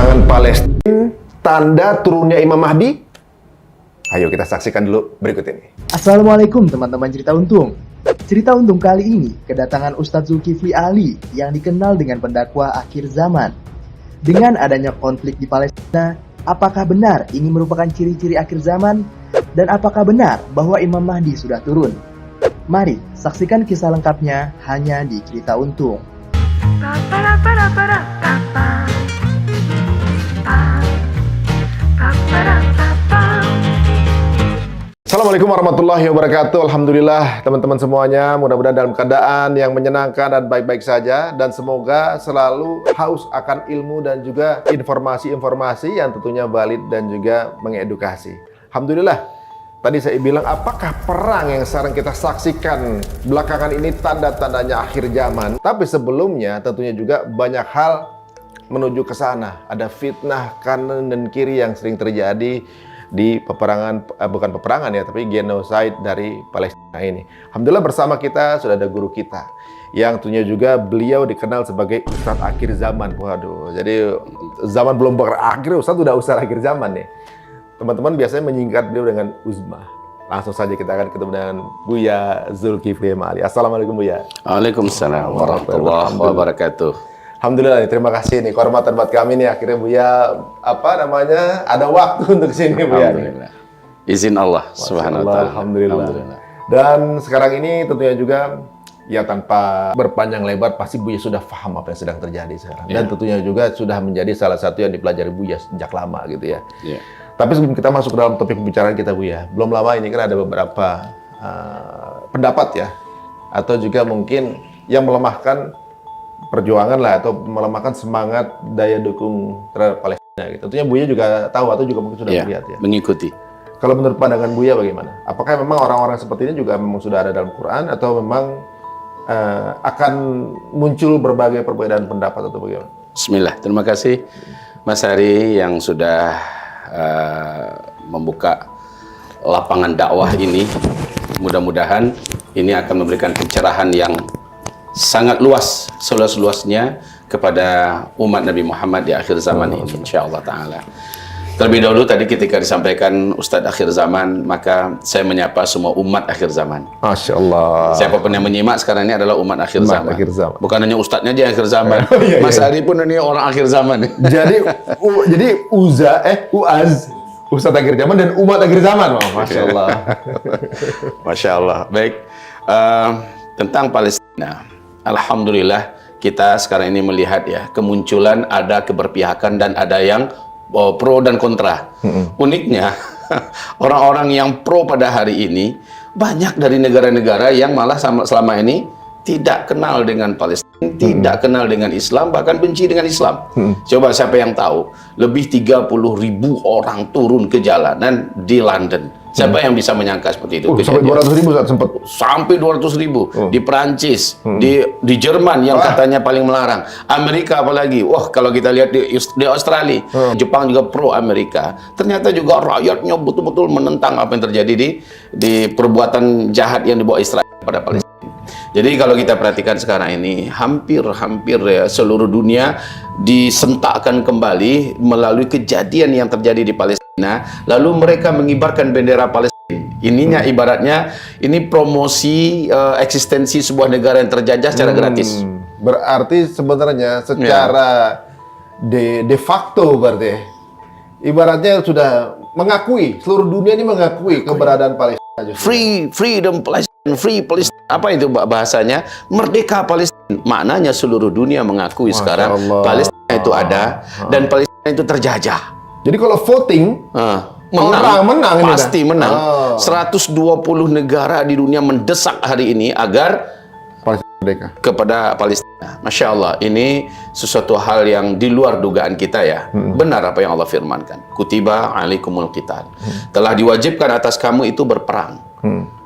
Peperangan Palestina, tanda turunnya Imam Mahdi? Ayo kita saksikan dulu berikut ini. Assalamualaikum teman-teman Cerita Untung. Cerita Untung kali ini kedatangan Ustadz Zulkifli Ali yang dikenal dengan pendakwah akhir zaman. Dengan adanya konflik di Palestina, apakah benar ini merupakan ciri-ciri akhir zaman? Dan apakah benar bahwa Imam Mahdi sudah turun? Mari saksikan kisah lengkapnya hanya di Cerita Untung. Assalamualaikum warahmatullahi wabarakatuh. Alhamdulillah teman-teman semuanya, mudah-mudahan dalam keadaan yang menyenangkan dan baik-baik saja, dan semoga selalu haus akan ilmu dan juga informasi-informasi yang tentunya valid dan juga mengedukasi. Alhamdulillah, tadi saya bilang apakah perang yang sekarang kita saksikan belakangan ini tanda-tandanya akhir zaman. Tapi sebelumnya tentunya juga banyak hal menuju ke sana. Ada fitnah kanan dan kiri yang sering terjadi di peperangan, bukan peperangan ya, tapi genocide dari Palestina ini. Alhamdulillah bersama kita sudah ada guru kita yang tentunya juga beliau dikenal sebagai Ustadz akhir zaman. Waduh, jadi zaman belum berakhir, Ustadz udah Ustadz akhir zaman nih. Teman-teman biasanya menyingkat beliau dengan Uzma. Langsung saja kita akan ketemu dengan Buya Zulkifli Ali. Assalamualaikum Buya. Waalaikumsalam warahmatullahi wabarakatuh. Alhamdulillah, terima kasih nih, kehormatan buat kami nih akhirnya Buya ada waktu untuk sini Buya. Alhamdulillah. Izin Allah Subhanahu wa taala. Alhamdulillah. Dan sekarang ini tentunya juga ya tanpa berpanjang lebar pasti Buya sudah paham apa yang sedang terjadi sekarang. Dan tentunya juga sudah menjadi salah satu yang dipelajari Buya sejak lama gitu ya. Tapi sebelum kita masuk ke dalam topik pembicaraan kita Buya, belum lama ini kan ada beberapa pendapat ya, atau juga mungkin yang melemahkan perjuangan lah, atau melemahkan semangat daya dukung terhadap Palestina gitu. Tentunya Buya juga tahu atau juga mungkin sudah melihat ya. Mengikuti. Kalau menurut pandangan Buya bagaimana? Apakah memang orang-orang seperti ini juga memang sudah ada dalam Quran, atau memang akan muncul berbagai perbedaan pendapat atau bagaimana? Bismillah. Terima kasih Mas Hari yang sudah membuka lapangan dakwah ini. Mudah-mudahan ini akan memberikan pencerahan yang sangat luas, seluas-luasnya kepada umat Nabi Muhammad di akhir zaman ini, insyaallah ta'ala. Terlebih dahulu tadi ketika disampaikan Ustadz akhir zaman, maka saya menyapa semua umat akhir zaman. Masya Allah. Siapapun yang menyimak sekarang ini adalah umat akhir zaman. Bukan hanya Ustadznya aja yang akhir zaman. Mas Ari pun ini orang akhir zaman. Jadi Uaz, Ustadz akhir zaman dan umat akhir zaman. Oh, Masya Allah. Masya Allah. Baik. Tentang Palestina. Alhamdulillah kita sekarang ini melihat ya kemunculan ada keberpihakan dan ada yang pro dan kontra. Uniknya orang-orang yang pro pada hari ini banyak dari negara-negara yang malah selama ini tidak kenal dengan Palestina, tidak kenal dengan Islam, bahkan benci dengan Islam. Coba siapa yang tahu lebih 30.000 orang turun ke jalanan di London. Siapa yang bisa menyangka seperti itu? Sampai 200.000 sempat. Sampai 200.000 di Perancis, di Jerman yang katanya paling melarang. Amerika apalagi. Wah, kalau kita lihat di Australia, Jepang juga pro Amerika. Ternyata juga rakyatnya betul-betul menentang apa yang terjadi di perbuatan jahat yang dibawa Israel pada Palestina. Jadi kalau kita perhatikan sekarang ini hampir ya seluruh dunia disentakkan kembali melalui kejadian yang terjadi di Palestina, lalu mereka mengibarkan bendera Palestina. Ininya ibaratnya ini promosi eksistensi sebuah negara yang terjajah secara gratis. Berarti sebenarnya secara de facto berarti ibaratnya sudah mengakui, seluruh dunia ini mengakui keberadaan Palestina. Freedom Palestine, free Palestine. Apa itu bahasanya? Merdeka Palestina. Maknanya seluruh dunia mengakui sekarang Palestina itu ada dan Palestina itu terjajah. Jadi kalau voting menang pasti menang. 120 negara di dunia mendesak hari ini agar Palestina merdeka kepada Palestina. Masya Allah, ini sesuatu hal yang di luar dugaan kita ya. Benar apa yang Allah firmankan. Kutiba alaikumul qital. Telah diwajibkan atas kamu itu berperang.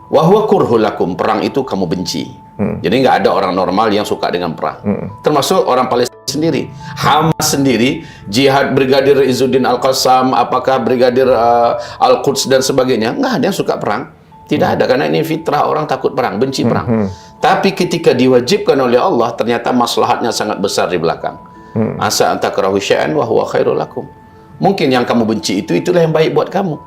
Wa huwa kurhul lakum, perang itu kamu benci. Jadi nggak ada orang normal yang suka dengan perang. Termasuk orang Palestina sendiri. Hamas sendiri, jihad Brigadir Izzuddin Al-Qassam, apakah Brigadir Al-Quds dan sebagainya, nggak ada yang suka perang. Tidak ada, karena ini fitrah orang takut perang, benci perang. Tapi ketika diwajibkan oleh Allah, ternyata maslahatnya sangat besar di belakang. Asa an takrahu syai'an wa huwa khairul lakum. Mungkin yang kamu benci itulah yang baik buat kamu.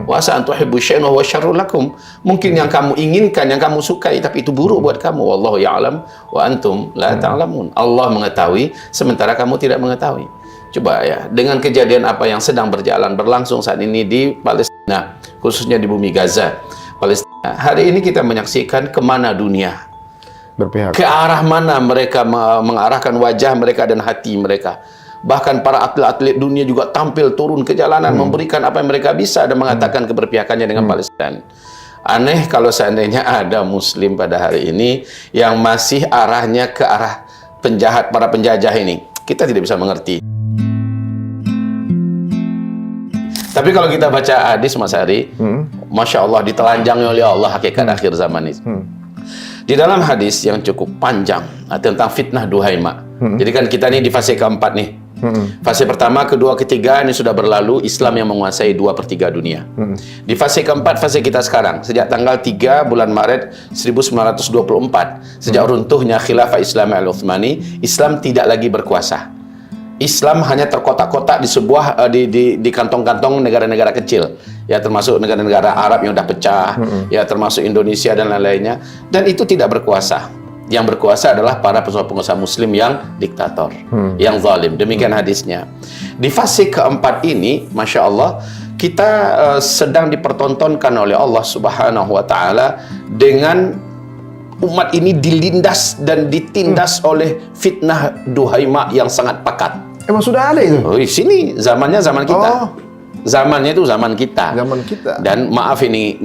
Wa asa an tuhibbu syai'an wa huwa syarrul lakum. Mungkin yang kamu inginkan, yang kamu sukai, tapi itu buruk buat kamu. Wallahu ya'lam wa antum la ta'lamun. Allah mengetahui sementara kamu tidak mengetahui. Coba ya, dengan kejadian apa yang sedang berlangsung saat ini di Palestina, khususnya di bumi Gaza, Palestina. Hari ini kita menyaksikan kemana dunia Berpihak. ke arah mana mereka mengarahkan wajah mereka dan hati mereka. Bahkan para atlet-atlet dunia juga tampil turun ke jalanan memberikan apa yang mereka bisa dan mengatakan keberpihakannya dengan Palestina. Aneh kalau seandainya ada muslim pada hari ini yang masih arahnya ke arah para penjajah ini. Kita tidak bisa mengerti. Tapi kalau kita baca hadis Mas Ari, Masya Allah, ditelanjangi oleh Allah hakikat akhir zaman ini. Di dalam hadis yang cukup panjang tentang fitnah Duhaima. Jadi kan kita ini di fase keempat nih. Fase pertama, kedua, ketiga ini sudah berlalu. Islam yang menguasai 2/3 dunia. Di fase keempat, fase kita sekarang, sejak tanggal 3 bulan Maret 1924, sejak runtuhnya Khilafah Islam Al-Uthmani, Islam tidak lagi berkuasa. Islam hanya terkotak-kotak di sebuah di kantong-kantong negara-negara kecil, ya, termasuk negara-negara Arab yang sudah pecah, ya, termasuk Indonesia dan lain-lainnya, dan itu tidak berkuasa. Yang berkuasa adalah para pengusaha Muslim yang diktator, yang zalim. Demikian hadisnya. Di fase keempat ini, Masya Allah, kita sedang dipertontonkan oleh Allah Subhanahu Wa Taala dengan umat ini dilindas dan ditindas oleh fitnah Duhaima yang sangat pekat. Emang sudah ada itu? Oh, sini zamannya zaman kita. Oh. Zamannya itu zaman kita. Zaman kita. Dan maaf ini,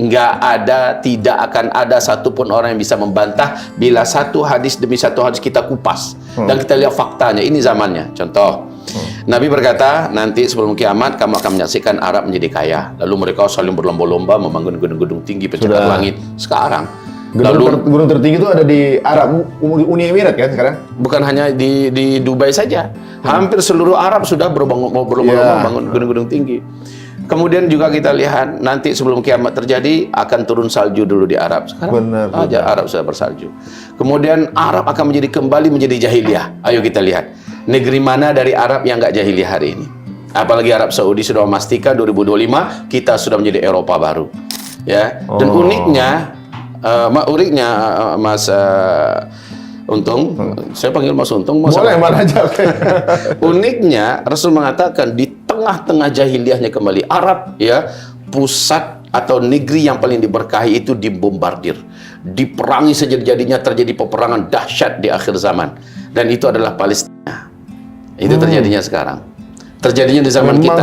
tidak akan ada satupun orang yang bisa membantah bila satu hadis demi satu hadis kita kupas. Dan kita lihat faktanya, ini zamannya. Contoh, Nabi berkata, nanti sebelum kiamat kamu akan menyaksikan Arab menjadi kaya. Lalu mereka saling berlomba-lomba membangun gedung-gedung tinggi pencakar langit. Sekarang Gunung tertinggi itu ada di Arab, Uni Emirat kan sekarang? bukan hanya di Dubai saja, hampir seluruh Arab sudah berlomba-lomba bangun gedung-gedung tinggi. Kemudian juga kita lihat nanti sebelum kiamat terjadi akan turun salju dulu di Arab. Sekarang aja Arab sudah bersalju. Kemudian Arab akan kembali menjadi jahiliyah. Ayo kita lihat negeri mana dari Arab yang nggak jahiliyah hari ini. Apalagi Arab Saudi sudah memastikan 2025 kita sudah menjadi Eropa baru. Ya. Dan uniknya Mas Untung, saya panggil Mas Untung. Boleh, mana aja. Uniknya Rasul mengatakan di tengah-tengah jahiliyahnya kembali Arab, ya, pusat atau negeri yang paling diberkahi itu dibombardir, diperangi sejadi-jadinya, terjadi peperangan dahsyat di akhir zaman, dan itu adalah Palestina. Itu terjadinya sekarang, terjadinya di zaman Memang kita.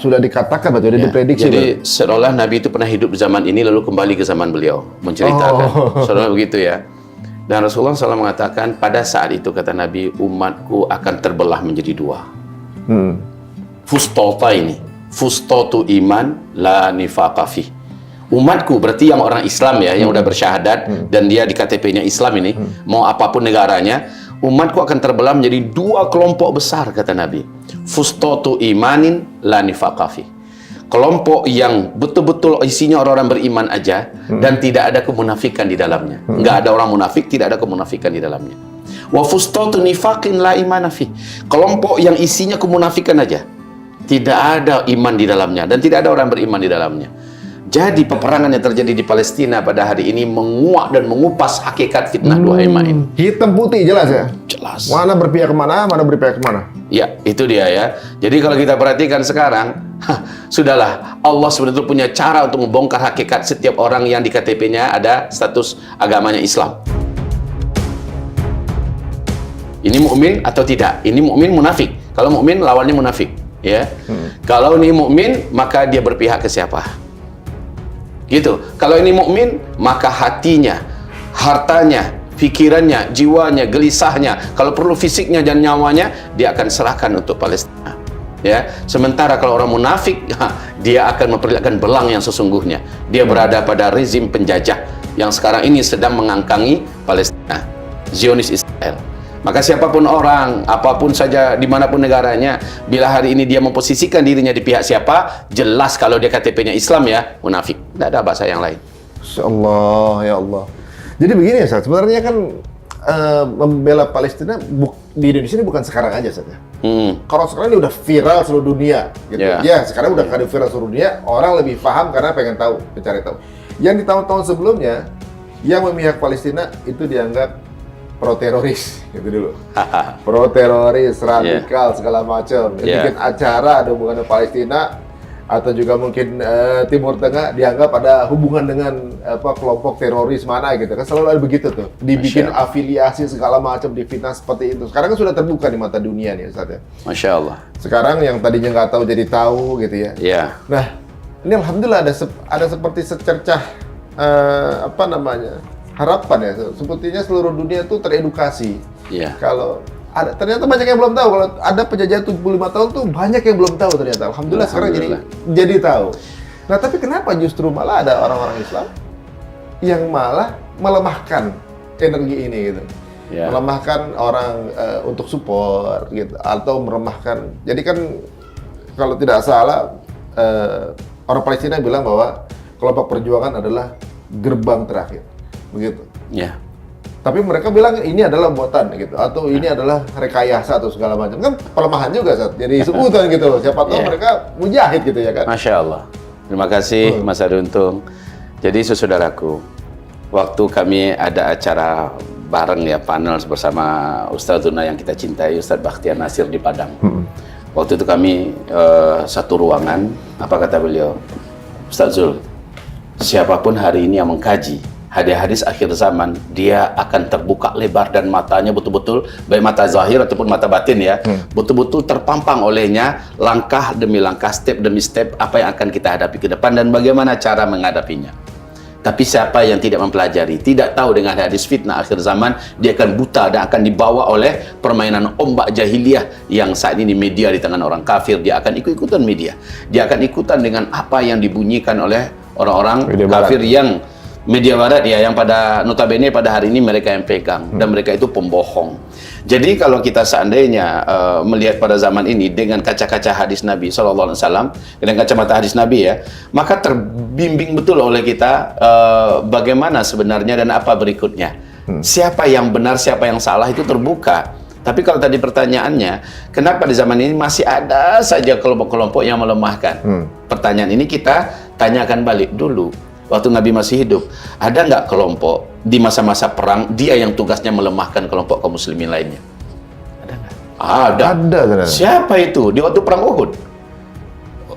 sudah dikatakan, sudah diprediksi. Jadi seolah Nabi itu pernah hidup di zaman ini lalu kembali ke zaman beliau menceritakan. Seolah begitu ya. Dan Rasulullah SAW mengatakan pada saat itu, kata Nabi, umatku akan terbelah menjadi dua. Fustota ini, fustotu iman la nifaqa fih. Umatku berarti yang orang Islam ya, yang udah bersyahadat dan dia di KTP-nya Islam ini, mau apapun negaranya, umatku akan terbelah menjadi dua kelompok besar, kata Nabi. Fustotu imanin la nifaqa fih. Kelompok yang betul-betul isinya orang-orang beriman aja dan tidak ada kemunafikan di dalamnya. Enggak ada orang munafik, tidak ada kemunafikan di dalamnya. Wa fustotu nifaqin la imana fih. Kelompok yang isinya kemunafikan aja. Tidak ada iman di dalamnya dan tidak ada orang beriman di dalamnya. Jadi peperangan yang terjadi di Palestina pada hari ini menguak dan mengupas hakikat fitnah Duhaima ini. Hitam putih jelas ya? Jelas. Mana berpihak kemana, mana berpihak kemana. Ya, itu dia ya. Jadi kalau kita perhatikan sekarang, sudahlah, Allah sebenarnya punya cara untuk membongkar hakikat setiap orang yang di KTP-nya ada status agamanya Islam. Ini mukmin atau tidak? Ini mukmin munafik. Kalau mukmin lawannya munafik, ya. Kalau ini mukmin maka dia berpihak ke siapa? Gitu. Kalau ini mukmin, maka hatinya, hartanya, pikirannya, jiwanya, gelisahnya, kalau perlu fisiknya dan nyawanya, dia akan serahkan untuk Palestina. Ya. Sementara kalau orang munafik, dia akan memperlihatkan belang yang sesungguhnya. Dia berada pada rezim penjajah yang sekarang ini sedang mengangkangi Palestina, Zionis Israel. Maka siapapun orang, apapun saja, dimanapun negaranya, bila hari ini dia memposisikan dirinya di pihak siapa, jelas kalau dia KTP-nya Islam ya, munafik. Tidak ada bahasa yang lain. Insya Allah, ya Allah. Jadi begini ya, Ustaz, sebenarnya kan membela Palestina di Indonesia ini bukan sekarang aja saja. Kalau sekarang ini udah viral seluruh dunia, gitu. Ya sekarang udah kan viral seluruh dunia, orang lebih paham karena pengen tahu, mencari tahu. Yang di tahun-tahun sebelumnya, yang memihak Palestina itu dianggap pro-teroris, gitu dulu. Pro-teroris, radikal, segala macam. Bikin acara ada hubungan dengan Palestina, atau juga mungkin Timur Tengah dianggap ada hubungan dengan kelompok teroris mana gitu kan, selalu ada begitu tuh, dibikin afiliasi segala macam, difitnah seperti itu. Sekarang kan sudah terbuka di mata dunia nih Ustaz ya. Masya Allah. Sekarang yang tadinya nggak tahu jadi tahu gitu ya. Iya. Nah, ini alhamdulillah ada seperti secercah harapan ya. Sepertinya seluruh dunia tuh teredukasi. Iya. Kalau ternyata banyak yang belum tahu. Kalau ada penjajahan 75 tahun tuh banyak yang belum tau ternyata. Alhamdulillah sekarang jadi tahu. Nah, tapi kenapa justru malah ada orang-orang Islam yang malah melemahkan energi ini gitu. Melemahkan orang untuk support gitu, atau meremahkan. Jadi kan kalau tidak salah orang Palestina bilang bahwa kelompok perjuangan adalah gerbang terakhir. Begitu. Iya. Tapi mereka bilang ini adalah buatan gitu, atau ini adalah rekayasa atau segala macam. Kan pelemahan juga Sat. Jadi sebutan gitu loh. Siapa tahu mereka mujahid gitu ya kan. Masya Allah. Terima kasih Mas Aduntung. Jadi saudaraku, waktu kami ada acara bareng ya, panel bersama Ustadzuna yang kita cintai, Ustadz Bakhtiar Nasir di Padang. Waktu itu kami satu ruangan, apa kata beliau? Ustadz Zul, siapapun hari ini yang mengkaji hadis-hadis akhir zaman, dia akan terbuka lebar dan matanya betul-betul, baik mata zahir ataupun mata batin ya, betul-betul terpampang olehnya langkah demi langkah, step demi step apa yang akan kita hadapi ke depan dan bagaimana cara menghadapinya. Tapi siapa yang tidak mempelajari, tidak tahu dengan hadis fitnah akhir zaman, dia akan buta dan akan dibawa oleh permainan ombak jahiliyah yang saat ini media di tangan orang kafir. Dia akan ikut-ikutan media, dia akan ikutan dengan apa yang dibunyikan oleh orang-orang kafir yang media barat ya, yang pada notabene pada hari ini mereka yang pegang, dan mereka itu pembohong. Jadi kalau kita seandainya melihat pada zaman ini dengan kaca-kaca hadis Nabi SAW, dengan kacamata hadis Nabi ya, maka terbimbing betul oleh kita bagaimana sebenarnya dan apa berikutnya. Siapa yang benar, siapa yang salah itu terbuka. Tapi kalau tadi pertanyaannya, kenapa di zaman ini masih ada saja kelompok-kelompok yang melemahkan? Pertanyaan ini kita tanyakan balik dulu. Waktu Nabi masih hidup, ada nggak kelompok di masa-masa perang dia yang tugasnya melemahkan kelompok kaum muslimin lainnya? Ada nggak? Ada. Siapa itu? Di waktu perang Uhud,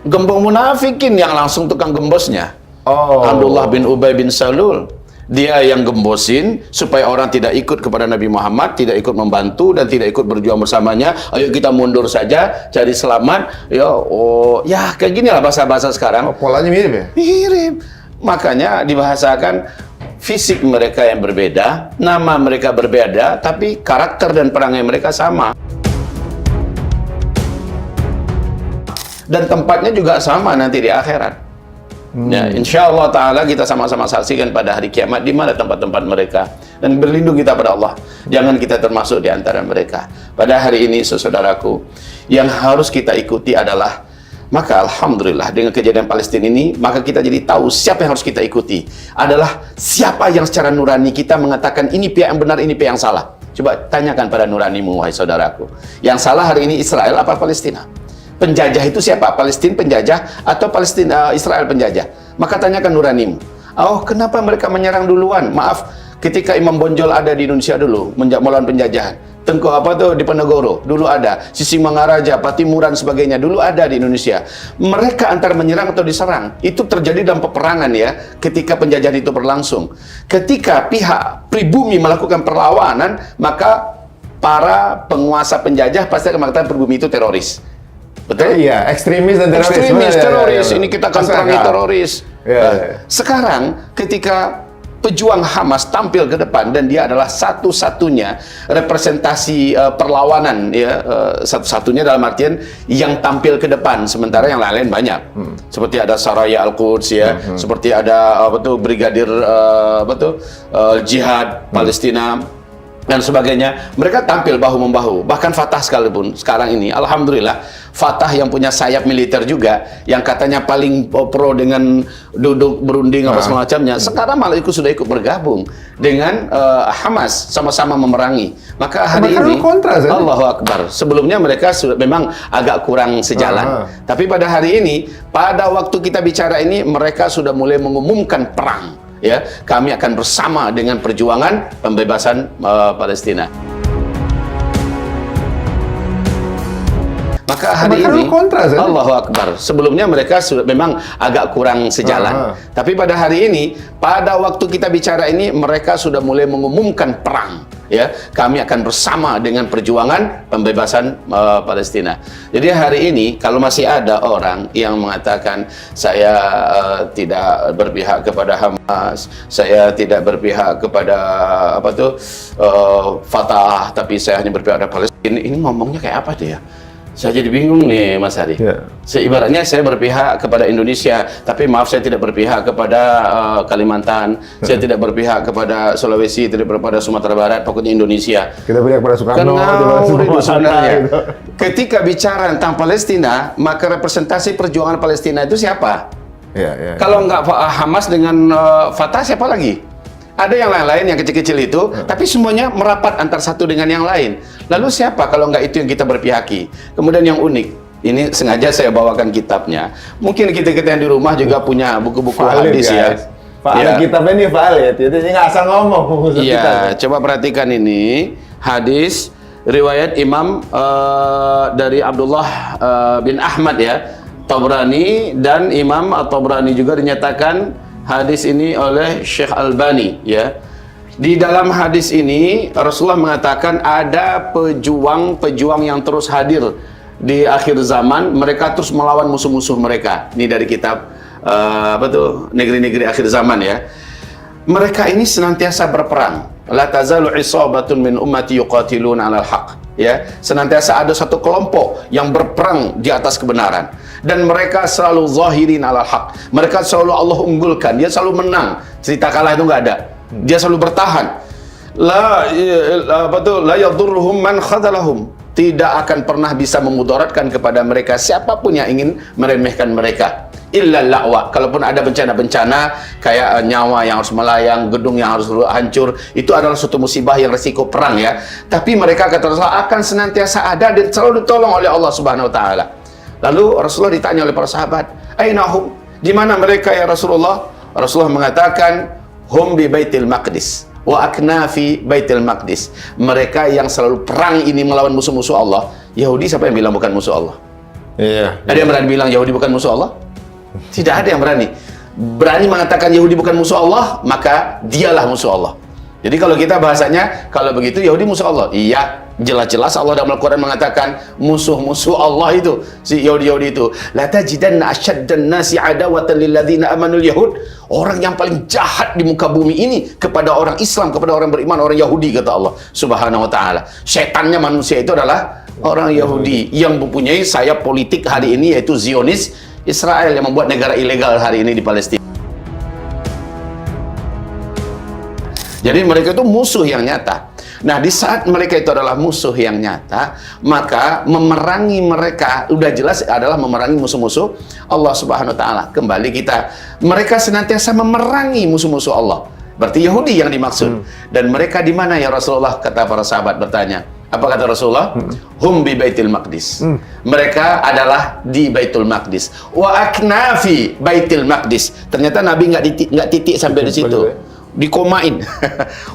gembong munafikin yang langsung tukang gembosnya. Abdullah bin Ubay bin Salul. Dia yang gembosin supaya orang tidak ikut kepada Nabi Muhammad, tidak ikut membantu dan tidak ikut berjuang bersamanya. Ayo kita mundur saja, cari selamat. Ya kayak gini lah bahasa-bahasa sekarang. Polanya mirip ya? Mirip. Makanya dibahasakan fisik mereka yang berbeda, nama mereka berbeda, tapi karakter dan perangai mereka sama. Dan tempatnya juga sama nanti di akhirat. Ya, insya Allah Ta'ala kita sama-sama saksikan pada hari kiamat di mana tempat-tempat mereka. Dan berlindung kita pada Allah. Jangan kita termasuk di antara mereka. Pada hari ini, saudaraku, yang harus kita ikuti adalah, maka alhamdulillah dengan kejadian Palestina ini, maka kita jadi tahu siapa yang harus kita ikuti. Adalah siapa yang secara nurani kita mengatakan ini pihak yang benar, ini pihak yang salah. Coba tanyakan pada nuranimu, wahai saudaraku. Yang salah hari ini Israel apa Palestina? Penjajah itu siapa? Palestina penjajah atau Palestina Israel penjajah? Maka tanyakan nuranimu. Oh, kenapa mereka menyerang duluan? Maaf, ketika Imam Bonjol ada di Indonesia dulu melawan penjajahan. Tengku apa tuh di Penegoro dulu ada, Sisingamangaraja, Patimuran sebagainya dulu ada di Indonesia. Mereka antara menyerang atau diserang itu terjadi dalam peperangan ya, ketika penjajahan itu berlangsung. Ketika pihak pribumi melakukan perlawanan, maka para penguasa penjajah pasti akan mengatakan pribumi itu teroris. Betul? Iya, ekstremis dan teroris. Ekstremis, teroris. Ya. Ini kita akan perangi teroris. Sekarang ketika pejuang Hamas tampil ke depan dan dia adalah satu-satunya representasi perlawanan ya, satu-satunya dalam artian yang tampil ke depan, sementara yang lain-lain banyak. Seperti ada Saraya Al-Quds ya, seperti ada Brigadir Jihad Palestina. dan sebagainya, mereka tampil bahu-membahu. Bahkan Fatah sekalipun sekarang ini, alhamdulillah, Fatah yang punya sayap militer juga, yang katanya paling pro dengan duduk berunding apa semacamnya, sekarang malah sudah ikut bergabung dengan Hamas, sama-sama memerangi. Maka hari ini kontra, Allahu Akbar. Sebelumnya mereka sudah memang agak kurang sejalan, tapi pada hari ini, pada waktu kita bicara ini, mereka sudah mulai mengumumkan perang. Ya, kami akan bersama dengan perjuangan pembebasan Palestina. Maka hari ini kontra, Allahu Akbar. Sebelumnya mereka sudah memang agak kurang sejalan, tapi pada hari ini, pada waktu kita bicara ini, mereka sudah mulai mengumumkan perang. Ya, kami akan bersama dengan perjuangan pembebasan Palestina. Jadi hari ini kalau masih ada orang yang mengatakan saya tidak berpihak kepada Hamas, saya tidak berpihak kepada Fatah, tapi saya hanya berpihak pada Palestina, ini ngomongnya kayak apa dia? Saya jadi bingung nih, Mas Hari. Ibaratnya saya berpihak kepada Indonesia, tapi maaf saya tidak berpihak kepada Kalimantan, saya tidak berpihak kepada Sulawesi, tidak berpihak kepada Sumatera Barat, pokoknya Indonesia. Kita berpihak kepada Soekarno. Itu sebenarnya. Ketika bicara tentang Palestina, maka representasi perjuangan Palestina itu siapa? Kalau nggak Hamas dengan Fatah, siapa lagi? Ada yang lain-lain yang kecil-kecil itu, tapi semuanya merapat antar satu dengan yang lain. Lalu siapa kalau nggak itu yang kita berpihaki? Kemudian yang unik, ini sengaja saya bawakan kitabnya. Mungkin kita-kita yang di rumah juga punya buku-buku hadis ya. Valid kitabnya ini valid, jadi nggak asal ngomong. Iya, coba perhatikan ini hadis riwayat Imam dari Abdullah bin Ahmad ya, Tabrani, dan Imam At-Tabrani juga dinyatakan hadis ini oleh Syekh Albani ya. Di dalam hadis ini Rasulullah mengatakan ada pejuang-pejuang yang terus hadir di akhir zaman, mereka terus melawan musuh-musuh mereka. Ini dari kitab negeri-negeri akhir zaman ya. Mereka ini senantiasa berperang. La tazalu isabatun min ummati yuqatiluna 'alal haqq. Ya, senantiasa ada satu kelompok yang berperang di atas kebenaran, dan mereka selalu zahirin 'alal haqq. Mereka selalu Allah unggulkan, dia selalu menang. Cerita kalah itu nggak ada. Dia selalu bertahan. La yadurruhum man khadalahum. Tidak akan pernah bisa memudaratkan kepada mereka siapapun yang ingin meremehkan mereka. Illa la'wa. Kalaupun ada bencana-bencana kayak nyawa yang harus melayang, gedung yang harus hancur, itu adalah suatu musibah yang resiko perang ya. Tapi mereka kata Rasulullah akan senantiasa ada dan selalu ditolong oleh Allah Subhanahu wa taala. Lalu Rasulullah ditanya oleh para sahabat, "Ainahum?" Di mana mereka ya Rasulullah? Rasulullah mengatakan, "Hum bi Baitil Maqdis wa aknafi Baitil Maqdis." Mereka yang selalu perang ini melawan musuh-musuh Allah. Yahudi siapa yang bilang bukan musuh Allah? Ada yang berani bilang Yahudi bukan musuh Allah? Tidak ada yang berani. Berani mengatakan Yahudi bukan musuh Allah, maka dialah musuh Allah. Jadi kalau kita bahasanya, kalau begitu Yahudi musuh Allah. Iya, jelas-jelas Allah dalam Al-Quran mengatakan musuh-musuh Allah itu, si Yahudi itu. La tajidanna asyaddan nasi adawatan lil ladzina amanul yahud. Orang yang paling jahat di muka bumi ini kepada orang Islam, kepada orang beriman, orang Yahudi, kata Allah Subhanahu wa taala. Setannya manusia itu adalah orang Yahudi yang mempunyai sayap politik hari ini, yaitu Zionis Israel, yang membuat negara ilegal hari ini di Palestina. Jadi mereka itu musuh yang nyata. Nah, di saat mereka itu adalah musuh yang nyata, maka memerangi mereka udah jelas adalah memerangi musuh-musuh Allah Subhanahu wa taala. Kembali mereka senantiasa memerangi musuh-musuh Allah. Berarti Yahudi yang dimaksud. Dan mereka di mana ya Rasulullah? Kata para sahabat bertanya. Apa kata Rasulullah? Hum bi Baitil Maqdis. Mereka adalah di Baitul Maqdis. Wa aknafi Baitil Maqdis. Ternyata Nabi nggak titik sampai di situ. Dikomain.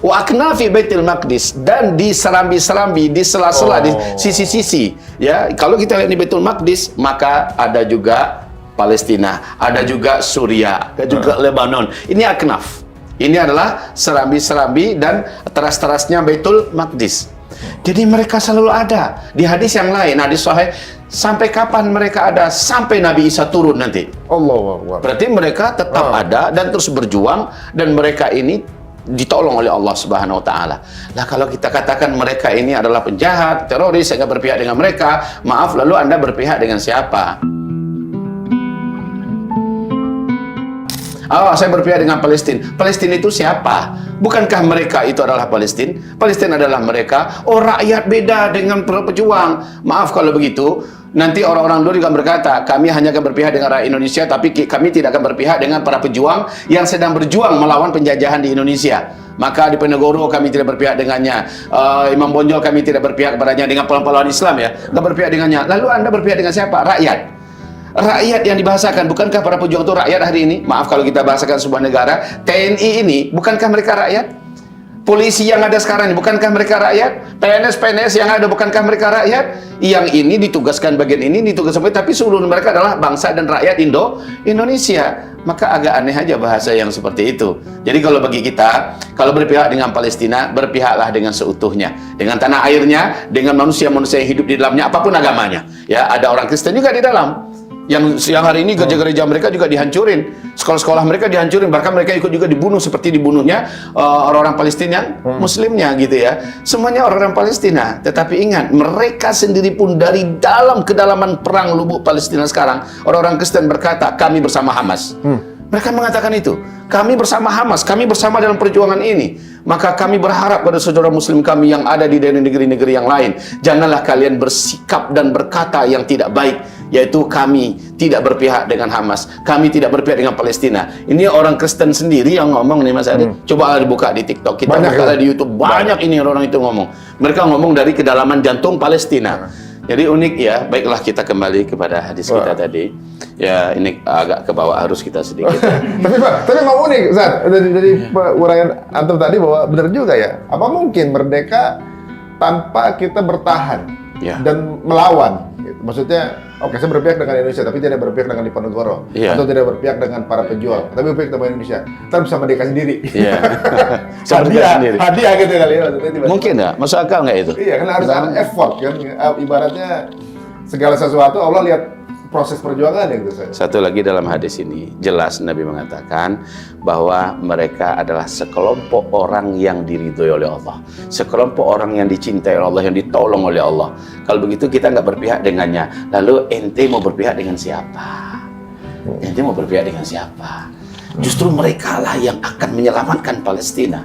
Wa aknafi Baitil Maqdis, dan di serambi-serambi, di sela-sela, di sisi-sisi. Ya, kalau kita lihat di Baitul Maqdis, maka ada juga Palestina, ada juga Suriah, ada juga Lebanon. Ini aknaf. Ini adalah serambi-serambi dan teras-terasnya Baitul Maqdis. Jadi mereka selalu ada. Di hadis yang lain, hadis sahih, sampai kapan mereka ada? Sampai Nabi Isa turun nanti. Allahu Akbar. Berarti mereka tetap ada dan terus berjuang, dan mereka ini ditolong oleh Allah Subhanahu wa taala. Nah, kalau kita katakan mereka ini adalah penjahat, teroris, saya nggak berpihak dengan mereka, maaf, lalu Anda berpihak dengan siapa? Oh, saya berpihak dengan Palestina. Palestina itu siapa? Bukankah mereka itu adalah Palestina? Palestina adalah mereka. Oh, rakyat beda dengan pejuang. Maaf kalau begitu. Nanti orang-orang dulu juga berkata, kami hanya akan berpihak dengan rakyat Indonesia, tapi kami tidak akan berpihak dengan para pejuang yang sedang berjuang melawan penjajahan di Indonesia. Maka di Penegoro kami tidak berpihak dengannya. Imam Bonjol kami tidak berpihak kepadanya, dengan pahlawan-pahlawan Islam ya. Tidak berpihak dengannya. Lalu Anda berpihak dengan siapa? Rakyat. Rakyat yang dibahasakan, bukankah para pejuang itu rakyat hari ini? Maaf kalau kita bahasakan sebuah negara, TNI ini, bukankah mereka rakyat? Polisi yang ada sekarang ini, bukankah mereka rakyat? PNS yang ada, bukankah mereka rakyat? Yang ini ditugaskan bagian ini, ditugaskan bagian, tapi seluruh mereka adalah bangsa dan rakyat Indonesia. Maka agak aneh aja bahasa yang seperti itu. Jadi kalau bagi kita, kalau berpihak dengan Palestina, berpihaklah dengan seutuhnya, dengan tanah airnya, dengan manusia-manusia yang hidup di dalamnya, apapun agamanya. Ya, ada orang Kristen juga di dalam. Yang hari ini gereja-gereja mereka juga dihancurin, sekolah-sekolah mereka dihancurin, bahkan mereka ikut juga dibunuh seperti dibunuhnya orang-orang Palestina yang Muslimnya gitu ya. Semuanya orang-orang Palestina. Tetapi ingat, mereka sendiri pun dari dalam kedalaman perang Lubuk Palestina sekarang, orang-orang Kristen berkata, kami bersama Hamas. Mereka mengatakan itu, kami bersama Hamas, kami bersama dalam perjuangan ini. Maka kami berharap pada saudara muslim kami yang ada di negeri-negeri yang lain, janganlah kalian bersikap dan berkata yang tidak baik, yaitu kami tidak berpihak dengan Hamas, kami tidak berpihak dengan Palestina. Ini orang Kristen sendiri yang ngomong nih Mas Adi. Coba dibuka di TikTok, kita buka di YouTube, banyak ini orang itu ngomong. Mereka ngomong dari kedalaman jantung Palestina. Jadi unik ya. Baiklah, kita kembali kepada hadis kita tadi. Ya, ini agak ke bawah harus kita sedikit. tapi mau unik, Zat. Dari uraian antum tadi bahwa benar juga ya. Apa mungkin merdeka tanpa kita bertahan dan melawan? Gitu. Maksudnya, oke, saya berpihak dengan Indonesia, tapi tidak berpihak dengan Diponegoro, atau tidak berpihak dengan para pejuang, tapi berpihak dengan Indonesia. Kita bisa merdeka sendiri. Iya. Hadiah gitu kali ya. Mungkin nggak? Masuk akal nggak itu? Iya, kan harus ada effort kan. Ibaratnya segala sesuatu Allah lihat proses perjuangan ya gitu saya. Satu lagi dalam hadis ini jelas Nabi mengatakan bahwa mereka adalah sekelompok orang yang diridhoi oleh Allah, sekelompok orang yang dicintai oleh Allah, yang ditolong oleh Allah. Kalau begitu kita nggak berpihak dengannya. Lalu ente mau berpihak dengan siapa? Ente mau berpihak dengan siapa? Justru mereka lah yang akan menyelamatkan Palestina.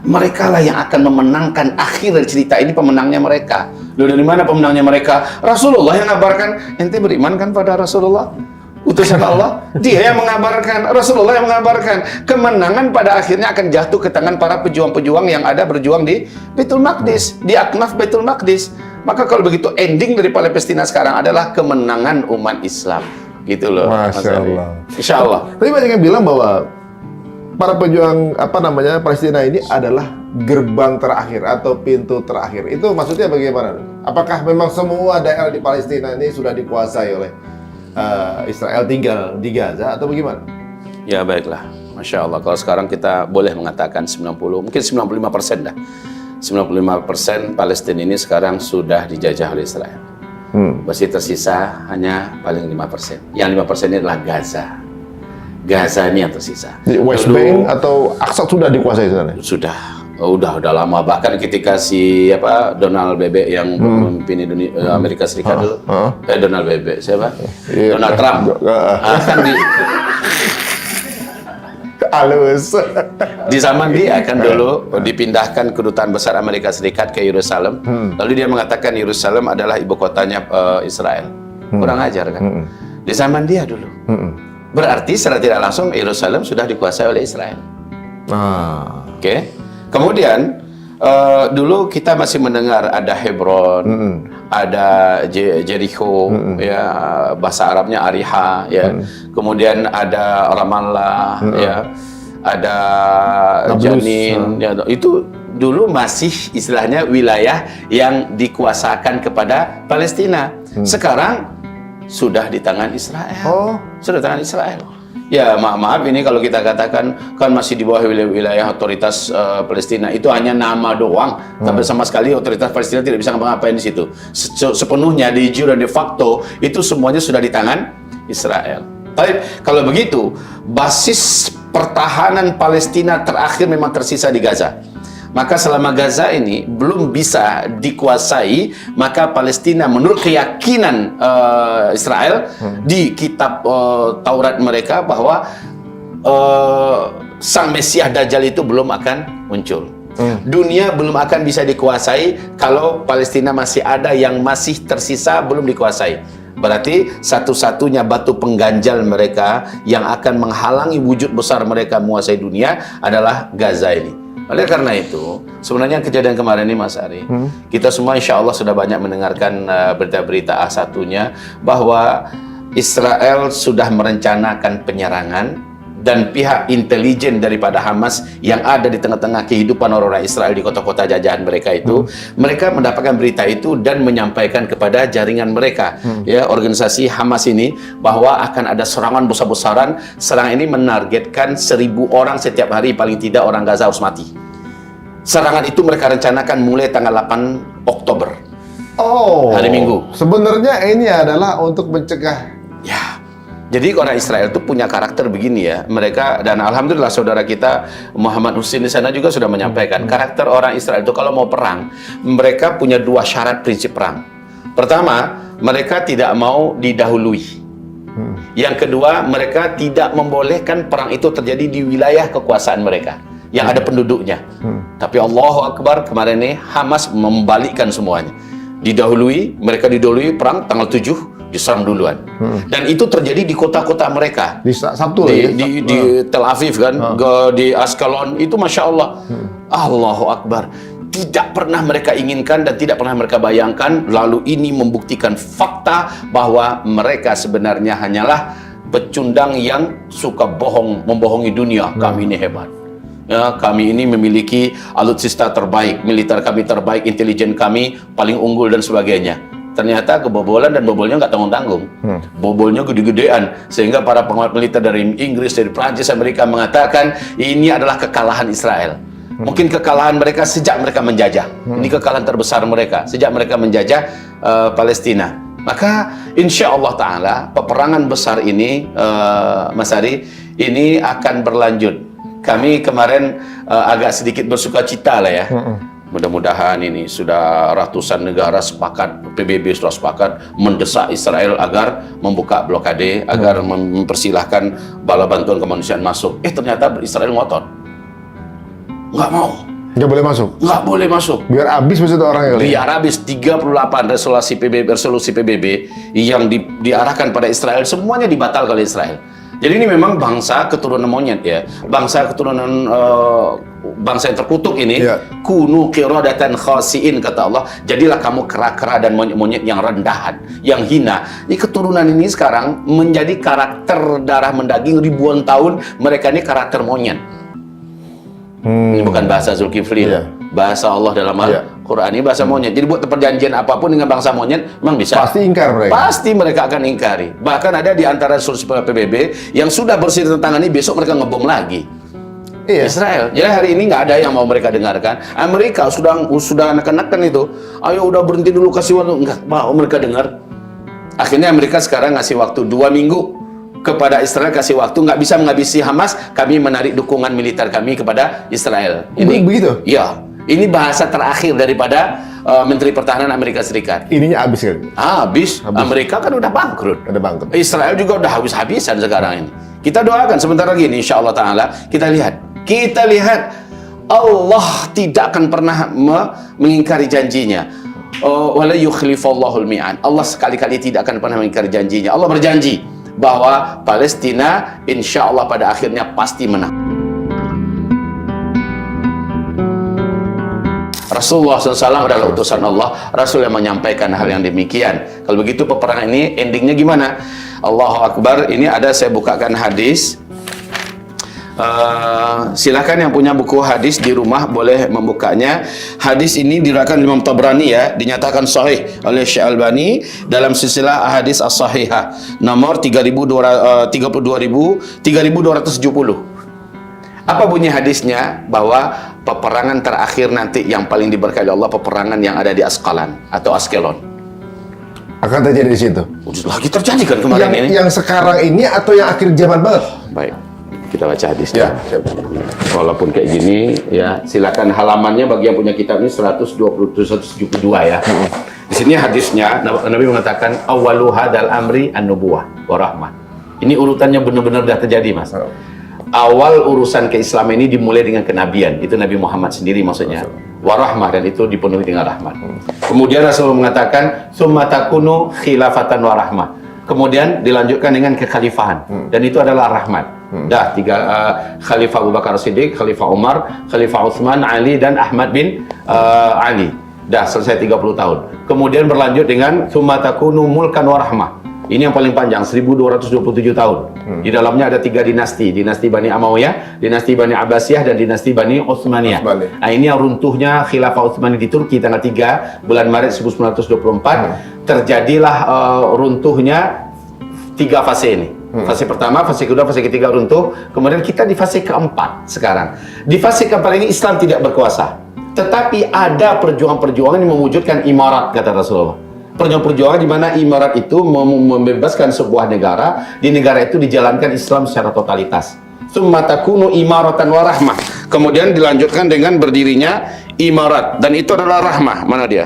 Mereka lah yang akan memenangkan akhir dari cerita ini, pemenangnya mereka. Loh, dari mana pemenangnya mereka? Rasulullah yang mengabarkan. Ente beriman kan pada Rasulullah? Utusan Allah. Dia yang mengabarkan, Rasulullah yang mengabarkan. Kemenangan pada akhirnya akan jatuh ke tangan para pejuang-pejuang yang ada berjuang di Baitul Maqdis, di Aknaf Baitul Maqdis. Maka kalau begitu, ending dari Palestina sekarang adalah kemenangan umat Islam. Gitu loh. Masya Allah. Insya Allah. Tapi banyak yang bilang bahwa para pejuang Palestina ini adalah gerbang terakhir atau pintu terakhir. Itu maksudnya bagaimana? Apakah memang semua daerah di Palestina ini sudah dikuasai oleh Israel, tinggal di Gaza atau bagaimana? Ya baiklah, Masya Allah. Kalau sekarang kita boleh mengatakan 90, mungkin 95% dah. 95% Palestina ini sekarang sudah dijajah oleh Israel. Masih tersisa hanya paling 5%. Yang 5% ini adalah Gaza. Gaza ini yang tersisa. Di West Bank atau Aqsa sudah dikuasai sana? Sudah. Udah lama. Bahkan ketika si Donald Bebek yang memimpin Amerika Serikat dulu, Donald Bebek siapa? Donald Trump. Kan halus. Di zaman dia kan dulu dipindahkan kedutaan besar Amerika Serikat ke Yerusalem. Lalu dia mengatakan Yerusalem adalah ibu kotanya Israel. Kurang ajar kan? Di zaman dia dulu. Berarti secara tidak langsung Yerusalem sudah dikuasai oleh Israel. Oke. Kemudian dulu kita masih mendengar ada Hebron, ada Jericho, ya bahasa Arabnya Ariha, ya. Kemudian ada Ramallah, ya. Ada Janin, ya. Itu dulu masih istilahnya wilayah yang dikuasakan kepada Palestina. Sekarang sudah di tangan Israel. Sudah di tangan Israel. Ya maaf ini kalau kita katakan kan masih di bawah wilayah otoritas Palestina, itu hanya nama doang, tapi sama sekali otoritas Palestina tidak bisa ngapa-ngapain di situ. Sepenuhnya de jure dan de facto itu semuanya sudah di tangan Israel. Tapi kalau begitu, basis pertahanan Palestina terakhir memang tersisa di Gaza. Maka selama Gaza ini belum bisa dikuasai, maka Palestina menurut keyakinan Israel di kitab Taurat mereka bahwa sang Mesias Dajjal itu belum akan muncul. Dunia belum akan bisa dikuasai kalau Palestina masih ada yang masih tersisa belum dikuasai. Berarti satu-satunya batu pengganjal mereka yang akan menghalangi wujud besar mereka menguasai dunia adalah Gaza ini. Oleh karena itu, sebenarnya kejadian kemarin ini Mas Ari, kita semua insya Allah sudah banyak mendengarkan berita-berita A1-nya bahwa Israel sudah merencanakan penyerangan, dan pihak intelijen daripada Hamas yang ada di tengah-tengah kehidupan orang-orang Israel di kota-kota jajahan mereka itu, mereka mendapatkan berita itu dan menyampaikan kepada jaringan mereka, ya, organisasi Hamas ini, bahwa akan ada serangan besar-besaran. Serangan ini menargetkan 1.000 orang setiap hari, paling tidak orang Gaza harus mati. Serangan itu mereka rencanakan mulai tanggal 8 Oktober. Oh, hari Minggu. Sebenarnya ini adalah untuk mencegah. Ya. Jadi orang Israel itu punya karakter begini ya. Mereka, dan alhamdulillah saudara kita Muhammad Husin di sana juga sudah menyampaikan karakter orang Israel itu kalau mau perang, mereka punya 2 syarat prinsip perang. Pertama, mereka tidak mau didahului. Yang kedua, mereka tidak membolehkan perang itu terjadi di wilayah kekuasaan mereka yang ada penduduknya. Tapi Allahu Akbar, kemarin ini Hamas membalikkan semuanya. Didahului, mereka didahului perang tanggal 7 diserang duluan. Dan itu terjadi di kota-kota mereka. Di Sabtu di Tel Aviv kan, di Askalon itu Masya Allah. Allahu Akbar. Tidak pernah mereka inginkan dan tidak pernah mereka bayangkan. Lalu ini membuktikan fakta bahwa mereka sebenarnya hanyalah pecundang yang suka membohongi dunia. Kami ini hebat. Ya, kami ini memiliki alutsista terbaik, militer kami terbaik, intelijen kami paling unggul dan sebagainya. Ternyata kebobolan, dan bobolnya nggak tanggung-tanggung. Bobolnya gede-gedean, sehingga para pengamat militer dari Inggris, dari Prancis, Amerika mengatakan ini adalah kekalahan Israel. Mungkin kekalahan mereka sejak mereka menjajah. Ini kekalahan terbesar mereka sejak mereka menjajah Palestina. Maka insya Allah Ta'ala peperangan besar ini, Mas Ari, ini akan berlanjut. Kami kemarin agak sedikit bersuka cita lah ya. Mudah-mudahan ini sudah ratusan negara sepakat, PBB sudah sepakat mendesak Israel agar membuka blokade, agar mempersilahkan bala bantuan kemanusiaan masuk. Ternyata Israel ngotot. Nggak mau. Nggak boleh masuk? Nggak boleh masuk. Biar habis maksudnya orangnya. Biar habis. 38 resolusi PBB yang diarahkan pada Israel, semuanya dibatalkan oleh Israel. Jadi ini memang bangsa keturunan monyet ya. Bangsa keturunan bangsa yang terkutuk ini, kunu qiradatan khasiin, kata Allah. Jadilah kamu kera-kera dan monyet-monyet yang rendahan, yang hina. Ini keturunan ini sekarang menjadi karakter darah mendaging ribuan tahun. Mereka ini karakter monyet. Ini bukan bahasa Zulkifli, bahasa Allah dalam Al-Quran. Ini bahasa monyet. Jadi buat perjanjian apapun dengan bangsa monyet memang bisa. Pasti ingkar mereka. Pasti mereka akan ingkari. Bahkan ada di antara resolusi PBB yang sudah bersih tentang ini, besok mereka ngebom lagi. Israel. Jadi hari ini nggak ada yang mau mereka dengarkan. Amerika sudah neken-neken itu. Ayo udah berhenti dulu, kasih waktu. Nggak mau mereka dengar. Akhirnya Amerika sekarang ngasih waktu 2 minggu kepada Israel, kasih waktu, nggak bisa menghabisi Hamas, kami menarik dukungan militer kami kepada Israel. Ini begitu? Ya, ini bahasa terakhir daripada Menteri Pertahanan Amerika Serikat. Ininya habis kan? Habis. Amerika kan udah bangkrut. Udah bangkrut. Israel juga udah habis-habisan sekarang ini. Kita doakan sebentar lagi ini, insya Allah Ta'ala. Kita lihat Allah tidak akan pernah mengingkari janjinya. Wala yukhlifallahul mi'ad. Allah sekali-kali tidak akan pernah mengingkari janjinya. Allah berjanji bahwa Palestina insya Allah pada akhirnya pasti menang. Rasulullah SAW adalah utusan Allah, Rasul yang menyampaikan hal yang demikian. Kalau begitu peperangan ini endingnya gimana? Allahu Akbar. Ini ada, saya bukakan hadis. Silakan yang punya buku hadis di rumah boleh membukanya. Hadis ini diriwayatkan Imam Tabrani ya, dinyatakan sahih oleh Syekh Albani dalam silsilah ahadits as-sahihah nomor 3270. Apa bunyi hadisnya? Bahwa peperangan terakhir nanti yang paling diberkahi Allah, peperangan yang ada di Asqalan atau Askelon. Akan terjadi di situ. Lagi terjadi kan kemarin ini. Yang sekarang ini atau yang akhir zaman banget? Baik. Kita baca hadisnya. Walaupun kayak gini ya, silakan halamannya bagi yang punya kitab ini 172 ya. Di sini hadisnya Nabi mengatakan awalu hadal amri an-nubuwah wa rahmah. Ini urutannya benar-benar sudah terjadi, Mas. awal urusan keislaman ini dimulai dengan kenabian. Itu Nabi Muhammad sendiri maksudnya. Warahmah, dan itu dipenuhi dengan rahmat. Kemudian Rasulullah mengatakan, "Tsumma takunu khilafatan warahmah." Kemudian dilanjutkan dengan kekhalifahan, dan itu adalah rahmat. Dah tiga, Khalifah Abu Bakar Siddiq, Khalifah Umar, Khalifah Utsman, Ali, dan Ahmad bin Ali. Dah selesai 30 tahun. Kemudian berlanjut dengan "Tsumma takunu mulkan warahmah." Ini yang paling panjang, 1227 tahun. Di dalamnya ada 3 dinasti. Dinasti Bani Amawiyyah, dinasti Bani Abbasiyah, dan dinasti Bani Utsmaniyah. Nah, ini yang runtuhnya Khilafah Utsmani di Turki tanggal 3 bulan Maret 1924. Terjadilah runtuhnya 3 fase ini. Fase pertama, fase kedua, fase ketiga runtuh. Kemudian kita di fase keempat sekarang. Di fase keempat ini Islam tidak berkuasa. Tetapi ada perjuangan-perjuangan yang mewujudkan imarat, kata Rasulullah. Perjuangan di mana imarat itu membebaskan sebuah negara, di negara itu dijalankan Islam secara totalitas. Tsumma takunu imaratan wa rahmah. Kemudian dilanjutkan dengan berdirinya imarat, dan itu adalah rahmah. Mana dia?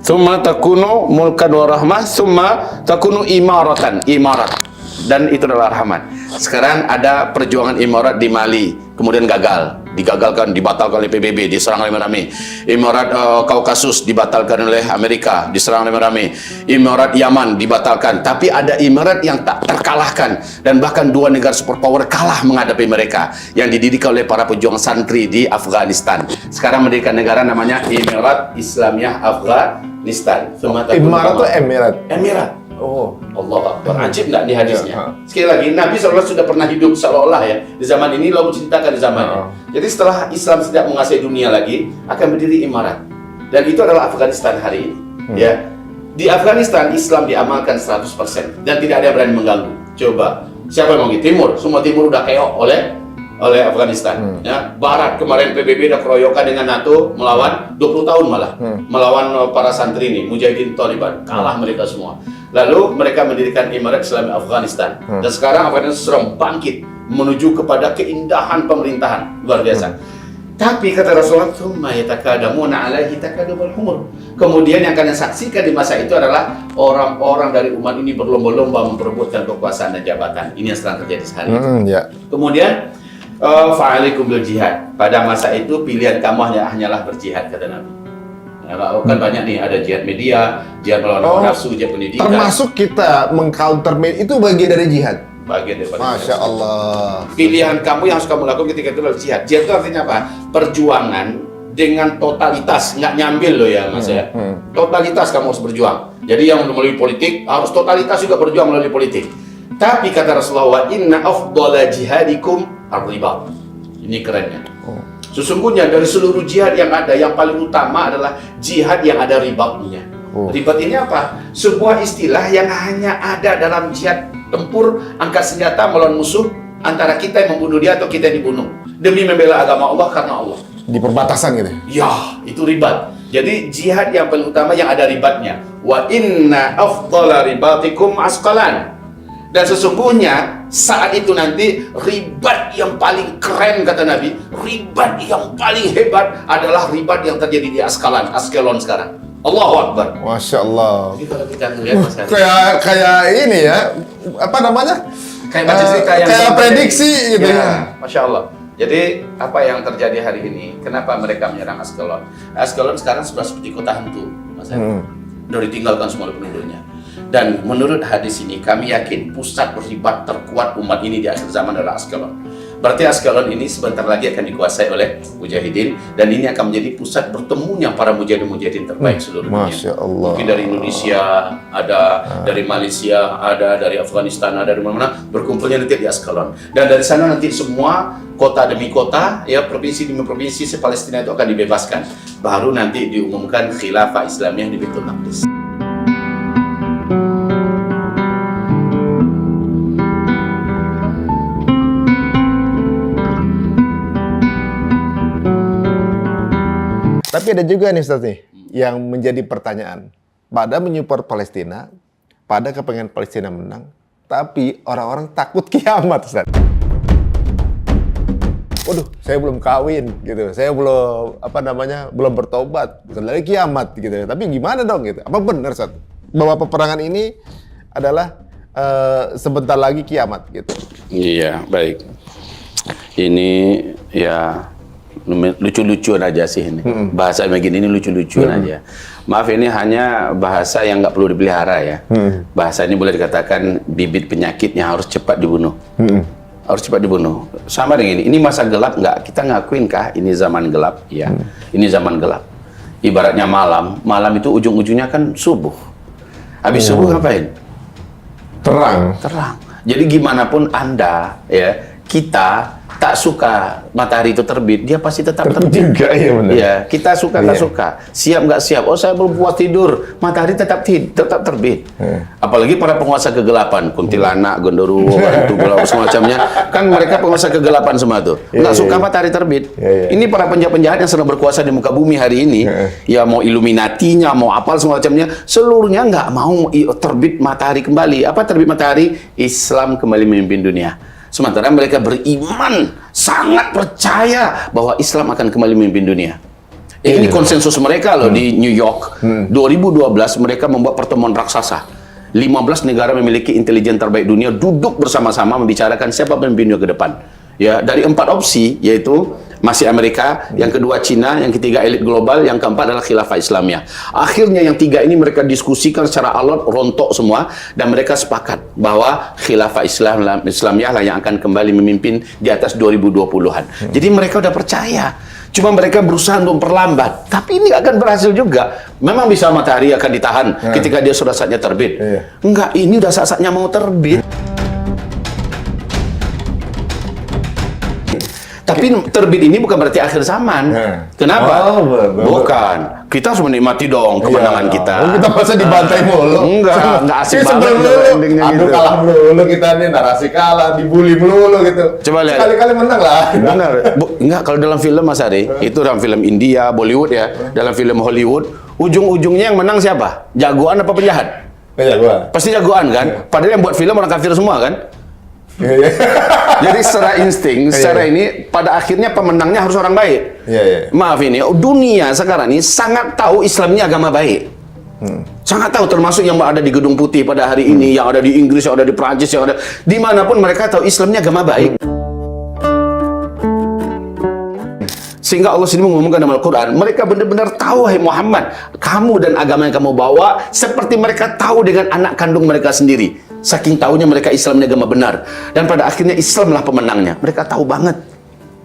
Tsumma takunu mulkan wa rahmah, tsumma takunu imaratan, imarat. Dan itu adalah rahmat. Sekarang ada perjuangan imarat di Mali, kemudian gagal, digagalkan, dibatalkan oleh PBB, diserang rame-rame. Imarat Kaukasus dibatalkan oleh Amerika, diserang rame-rame. Imarat Yaman dibatalkan, tapi ada imarat yang tak terkalahkan, dan bahkan 2 negara superpower kalah menghadapi mereka, yang dididik oleh para pejuang santri di Afghanistan. Sekarang mendirikan negara namanya Emirat Islamiyah Afghanistan. Imarat atau Emirat? Emirat. Oh, Allah Akbar. Ajib nggak di hadisnya? Sekali lagi, Nabi SAW sudah pernah hidup seolah-olah ya di zaman ini, lalu menceritakan di zamannya. Jadi setelah Islam tidak menguasai dunia lagi, akan berdiri imarat. Dan itu adalah Afghanistan hari ini. Ya, di Afghanistan Islam diamalkan 100% dan tidak ada yang berani mengganggu. Coba, siapa yang mau gitu? Timur, semua Timur udah keok oleh Afghanistan. Ya, Barat kemarin PBB udah keroyokan dengan NATO melawan 20 tahun malah melawan para santri ini, Mujahidin Taliban, kalah mereka semua. Lalu mereka mendirikan Emirat Islam Afghanistan, dan sekarang Afghanistan sedang bangkit menuju kepada keindahan pemerintahan luar biasa. Tapi kata Rasulullah, "Tsumma yatakadamuna 'alaihi takadumul humur." Kemudian yang kalian saksikan di masa itu adalah orang-orang dari umat ini berlomba-lomba memperebutkan kekuasaan dan jabatan. Ini yang sedang terjadi sehari ini. Kemudian fa'alaikum bil jihad. Pada masa itu pilihan kamu hanyalah berjihad, kata Nabi. Nah, kan banyak nih, ada jihad media, jihad melawan nafsu, jihad pendidikan. Termasuk kita mengcounter media, itu bagian dari jihad. Bagian daripada Masya Allah. pilihan kamu yang harus kamu lakukan ketika itu adalah jihad. Jihad itu artinya apa? Perjuangan dengan totalitas, nggak nyambil loh ya mas ya. Totalitas kamu harus berjuang. Jadi yang melalui politik harus totalitas juga berjuang melalui politik. Tapi kata Rasulullah, inna afdala jihadikum ar-ribat. Ini kerennya. Sesungguhnya dari seluruh jihad yang ada, yang paling utama adalah jihad yang ada ribatnya. Ribat ini apa? Sebuah istilah yang hanya ada dalam jihad tempur, angkat senjata melawan musuh, antara kita yang membunuh dia atau kita yang dibunuh demi membela agama Allah karena Allah. Di perbatasan gitu. Ya, itu ribat. Jadi jihad yang paling utama yang ada ribatnya. Wa inna afdala ribatikum asqalan. Dan sesungguhnya saat itu nanti ribat yang paling keren, kata Nabi, ribat yang paling hebat adalah ribat yang terjadi di Askelon sekarang. Allahu Akbar. Masya Allah. Jadi kalau kita melihat Kayak ini ya, apa namanya? kayak baca cerita yang kayak prediksi gitu ya. Masya Allah. Jadi apa yang terjadi hari ini? Kenapa mereka menyerang Askelon? Askelon sekarang sudah seperti kota hantu, Mas. Sudah ditinggalkan semua penduduknya. Dan menurut hadis ini kami yakin pusat ribat terkuat umat ini di akhir zaman adalah Askelon. Berarti Askelon ini sebentar lagi akan dikuasai oleh mujahidin, dan ini akan menjadi pusat bertemunya para mujahidin terbaik seluruh dunia. Masya Allah. Mungkin dari Indonesia, ada dari Malaysia, ada dari Afghanistan, ada dari mana-mana, berkumpulnya nanti di Askelon. Dan dari sana nanti semua kota demi kota, ya provinsi demi provinsi se-Palestina itu akan dibebaskan. Baru nanti diumumkan khilafah Islamiyah di Baitul Maqdis. Tapi ada juga nih Ustaz nih, yang menjadi pertanyaan. Pada menyupport Palestina, pada kepengen Palestina menang, tapi orang-orang takut kiamat Ustaz. Waduh, saya belum kawin gitu, saya belum belum bertobat, bukan lagi kiamat gitu. Tapi gimana dong gitu? Apa benar Ustaz bahwa peperangan ini adalah sebentar lagi kiamat gitu? Iya, baik. Ini ya lucu-lucuan aja sih ini. Bahasa begini ini lucu-lucuan aja. Maaf, ini hanya bahasa yang nggak perlu dipelihara ya. Bahasa ini boleh dikatakan bibit penyakitnya harus cepat dibunuh. Harus cepat dibunuh. Sama dengan ini masa gelap nggak? Kita ngakuin kah ini zaman gelap? Ya, ini zaman gelap. Ibaratnya malam itu ujung-ujungnya kan subuh. Habis subuh ngapain? Terang. Jadi gimana pun Anda, ya, kita tak suka matahari itu terbit, dia pasti tetap terbit. Juga ya benar. Ya, kita suka nggak suka, siap nggak siap. Oh, saya belum puas tidur, matahari tetap terbit. Apalagi para penguasa kegelapan, kuntilanak, gondoruo, hantu gelap semacamnya, kan mereka penguasa kegelapan semua tuh. Nggak suka matahari terbit. Ini para penjahat-penjahat yang sedang berkuasa di muka bumi hari ini, ya mau Illuminatinya, mau apa semacamnya, seluruhnya nggak mau terbit matahari kembali. Apa terbit matahari? Islam kembali memimpin dunia. Sementara mereka beriman, sangat percaya bahwa Islam akan kembali memimpin dunia. Ini konsensus mereka loh di New York. 2012 mereka membuat pertemuan raksasa. 15 negara memiliki intelijen terbaik dunia duduk bersama-sama membicarakan siapa pemimpin dunia ke depan. Ya, dari 4 opsi, yaitu masih Amerika, yang kedua Cina, yang ketiga elit global, yang keempat adalah khilafah Islamiyah. Akhirnya yang 3 ini mereka diskusikan secara alot, rontok semua, dan mereka sepakat bahwa khilafah Islamiyah lah yang akan kembali memimpin di atas 2020-an. Jadi mereka udah percaya. Cuma mereka berusaha untuk memperlambat, tapi ini akan berhasil juga. Memang bisa matahari akan ditahan ketika dia sudah saatnya terbit. Enggak, ini udah saat-saatnya mau terbit. Tapi terbit ini bukan berarti akhir zaman. Kenapa? Bukan. Kita harus menikmati dong kemenangan kita. Kita masa dibantai mulu. Enggak asik banget endingnya gitu. Kalah mulu kita nih, narasi kalah, dibully mulu gitu. Coba lihat. Sekali-kali menang lah. Benar. Enggak, kalau dalam film Mas Ari, itu dalam film India, Bollywood ya, dalam film Hollywood, ujung-ujungnya yang menang siapa? Jagoan apa penjahat? Jagoan. Pasti jagoan kan? Padahal yang buat film orang kafir semua kan? Jadi secara insting, secara ini pada akhirnya pemenangnya harus orang baik. Maaf ini, dunia sekarang ini sangat tahu Islam ini agama baik. Sangat tahu, termasuk yang ada di Gedung Putih pada hari ini, yang ada di Inggris, yang ada di Prancis, yang ada dimanapun mereka tahu Islam ini agama baik. Sehingga Allah sendiri mengumumkan dalam Al-Quran, mereka benar-benar tahu, hai Muhammad, kamu dan agama yang kamu bawa seperti mereka tahu dengan anak kandung mereka sendiri. Saking tahunya mereka Islam ini agama benar. Dan pada akhirnya Islamlah pemenangnya. Mereka tahu banget.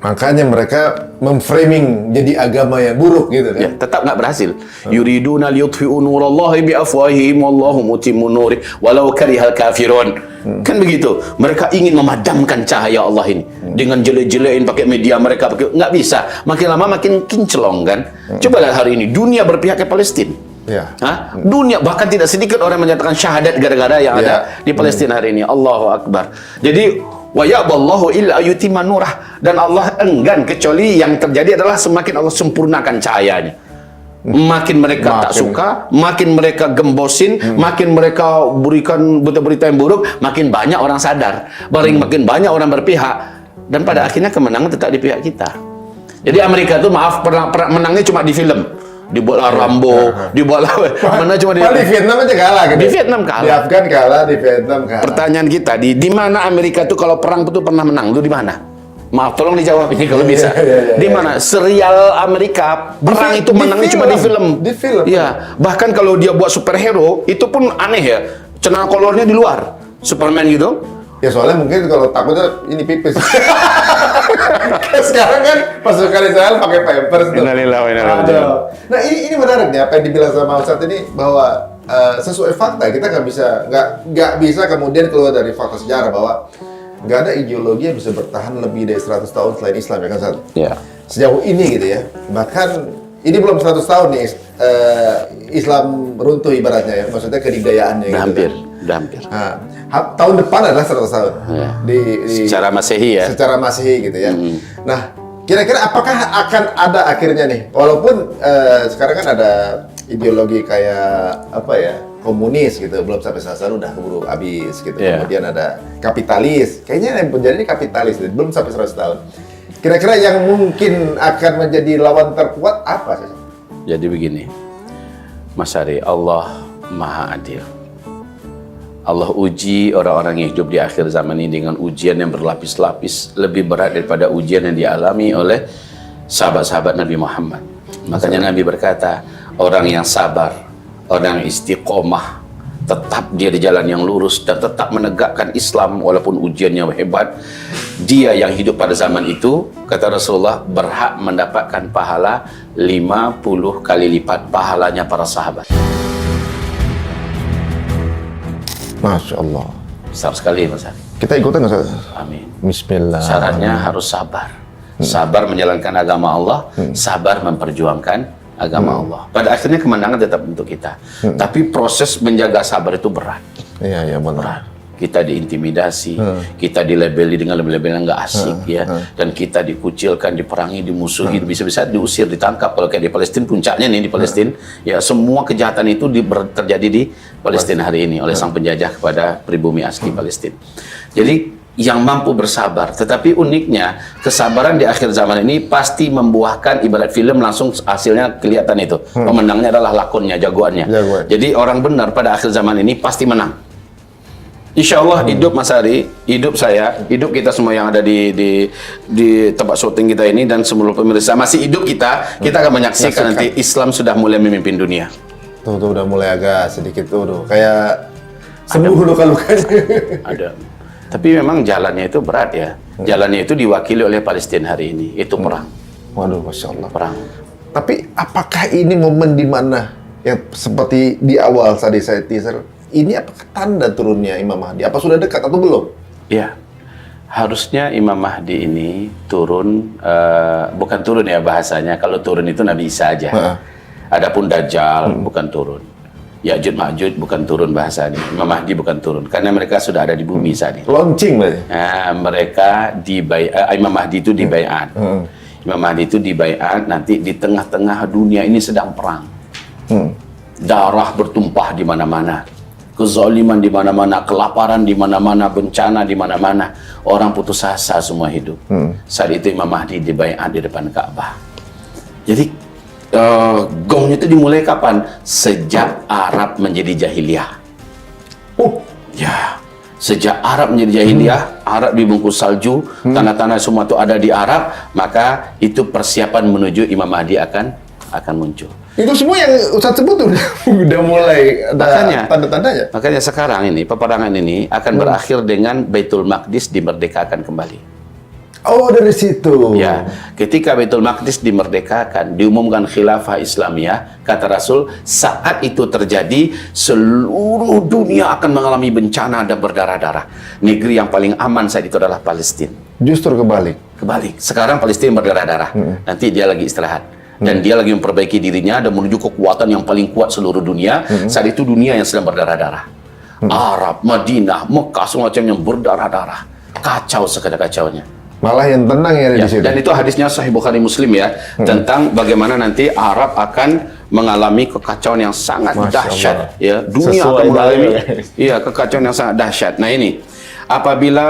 Makanya mereka memframing jadi agama yang buruk gitu kan. Ya, tetap nggak berhasil. Yuriduna liyutfi'u nurallahi biafwahihim wallahu mutimmu nurih walau karihal kafirun. Kan begitu. Mereka ingin memadamkan cahaya Allah ini dengan jelek-jelekin pakai media mereka, pakai nggak bisa. Makin lama makin kinclong kan. Coba lihat hari ini dunia berpihak ke Palestina. Dunia bahkan tidak sedikit orang menyatakan syahadat gara-gara yang ada di Palestina hari ini. Allahu Akbar. Jadi wa ya'ballahu illa yutimma nurah, dan Allah enggan kecuali yang terjadi adalah semakin Allah sempurnakan cahayanya. Makin mereka tak suka, makin mereka gembosin, makin mereka berikan berita-berita yang buruk, makin banyak orang sadar, makin banyak orang berpihak, dan pada akhirnya kemenangan tetap di pihak kita. Jadi Amerika itu maaf pernah menangnya cuma di film. Dibuatlah Rambo, dibuatlah mana cuma di Vietnam aja kalah gitu. Di Vietnam kalah. Di Afgan kalah, di Vietnam kalah. Pertanyaan kita di mana Amerika itu kalau perang itu pernah menang? Itu di mana? Maaf, tolong dijawab ini kalau bisa. Di mana? Serial Amerika perang itu menangnya cuma di film. Di film. Iya, bahkan kalau dia buat superhero itu pun aneh ya. Celana kolornya di luar. Superman gitu. Ya soalnya mungkin kalau takutnya ini pipis. Sekarang kan pasukan Israel pakai pampers tuh. Nah ini menarik nih apa yang dibilang sama Ustadz ini, bahwa sesuai fakta kita nggak bisa kemudian keluar dari fakta sejarah bahwa nggak ada ideologi yang bisa bertahan lebih dari 100 tahun selain Islam, ya kan Ustadz? Ya. Sejauh ini gitu ya. Bahkan ini belum 100 tahun nih Islam runtuh ibaratnya ya. Maksudnya kedidayaannya gitu. Hampir. Nah, tahun depan adalah 100 tahun. Secara Masehi ya. Secara Masehi gitu ya. Nah, kira-kira apakah akan ada akhirnya nih? Walaupun sekarang kan ada ideologi kayak apa ya? Komunis gitu, belum sampai sasaran udah keburu habis gitu. Kemudian ada kapitalis. Kayaknya yang menjadi kapitalis belum sampai 100 tahun. Kira-kira yang mungkin akan menjadi lawan terkuat apa sih? Jadi begini, Mas Ari, Allah Maha Adil. Allah uji orang-orang yang hidup di akhir zaman ini dengan ujian yang berlapis-lapis, lebih berat daripada ujian yang dialami oleh sahabat-sahabat Nabi Muhammad. Makanya Nabi berkata, orang yang sabar, orang yang istiqomah, tetap dia di jalan yang lurus dan tetap menegakkan Islam walaupun ujiannya hebat, dia yang hidup pada zaman itu, kata Rasulullah, berhak mendapatkan pahala 50 kali lipat pahalanya para sahabat. Masya Allah. Besar sekali Mas Ari. Kita ikutan nggak Ustaz? Amin. Bismillah. Syaratnya harus sabar. Sabar menjalankan agama Allah, sabar memperjuangkan agama Allah. Pada akhirnya kemenangan tetap untuk kita. Tapi proses menjaga sabar itu berat. Iya, iya benar. Berat. Kita diintimidasi, kita dilabeli dengan label-label yang nggak asik ya, dan kita dikucilkan, diperangi, dimusuhi, bisa-bisa diusir, ditangkap. Kalau kayak di Palestina, puncaknya nih di Palestina, ya semua kejahatan itu terjadi di Palestina hari ini oleh sang penjajah kepada pribumi asli Palestina. Jadi yang mampu bersabar, tetapi uniknya kesabaran di akhir zaman ini pasti membuahkan, ibarat film langsung hasilnya kelihatan itu. Pemenangnya adalah lakonnya, jagoannya. Jadi orang benar pada akhir zaman ini pasti menang. Insya Allah hidup Mas Ari, hidup saya, hidup kita semua yang ada di tempat syuting kita ini dan seluruh pemirsa masih hidup kita akan menyaksikan nanti Islam sudah mulai memimpin dunia. Tuh udah mulai agak sedikit tuh kayak sembuh luka-lukanya. Ada. Tapi memang jalannya itu berat ya. Jalannya itu diwakili oleh Palestina hari ini. Itu perang. Waduh, Masya Allah. Perang. Tapi apakah ini momen di mana yang seperti di awal tadi saya teaser, ini apakah tanda turunnya Imam Mahdi? Apa sudah dekat atau belum? Ya, harusnya Imam Mahdi ini turun, bukan turun ya bahasanya. Kalau turun itu Nabi Isa aja. Adapun Dajjal bukan turun. Ya'juj Ma'juj bukan turun bahasanya. Imam Mahdi bukan turun karena mereka sudah ada di bumi saat ini. Launching berarti. Mereka Imam Mahdi itu dibaiat. Imam Mahdi itu dibaiat nanti di tengah-tengah dunia ini sedang perang. Darah bertumpah di mana-mana. Kezaliman di mana-mana, kelaparan di mana-mana, bencana di mana-mana. Orang putus asa semua hidup. Saat itu Imam Mahdi dibaiat di depan Ka'bah. Jadi gongnya itu dimulai kapan? Sejak Arab menjadi jahiliyah. Ya, sejak Arab menjadi jahiliyah, Arab dibungkus salju, tanah-tanah semua itu ada di Arab, maka itu persiapan menuju Imam Mahdi akan muncul. Itu semua yang Ustaz sebut udah mulai ada tanda-tandanya. Makanya sekarang ini peperangan ini akan berakhir dengan Baitul Maqdis dimerdekakan kembali. Oh, dari situ. Ya, ketika Baitul Maqdis dimerdekakan, diumumkan khilafah Islamiyah, kata Rasul, saat itu terjadi, seluruh dunia akan mengalami bencana dan berdarah-darah. Negeri yang paling aman saat itu adalah Palestina. Justru kebalik. Kebalik. Sekarang Palestina berdarah-darah. Nanti dia lagi istirahat. Dan dia lagi memperbaiki dirinya dan menuju kekuatan yang paling kuat seluruh dunia. Saat itu dunia yang sedang berdarah-darah. Arab, Madinah, Mekah, semacamnya berdarah-darah. Kacau sekacau-kacaunya. Malah yang tenang ya, di situ. Dan itu hadisnya Sahih Bukhari Muslim ya, tentang bagaimana nanti Arab akan mengalami kekacauan yang sangat dahsyat. Ya, dunia akan mengalami kekacauan yang sangat dahsyat. Nah ini, apabila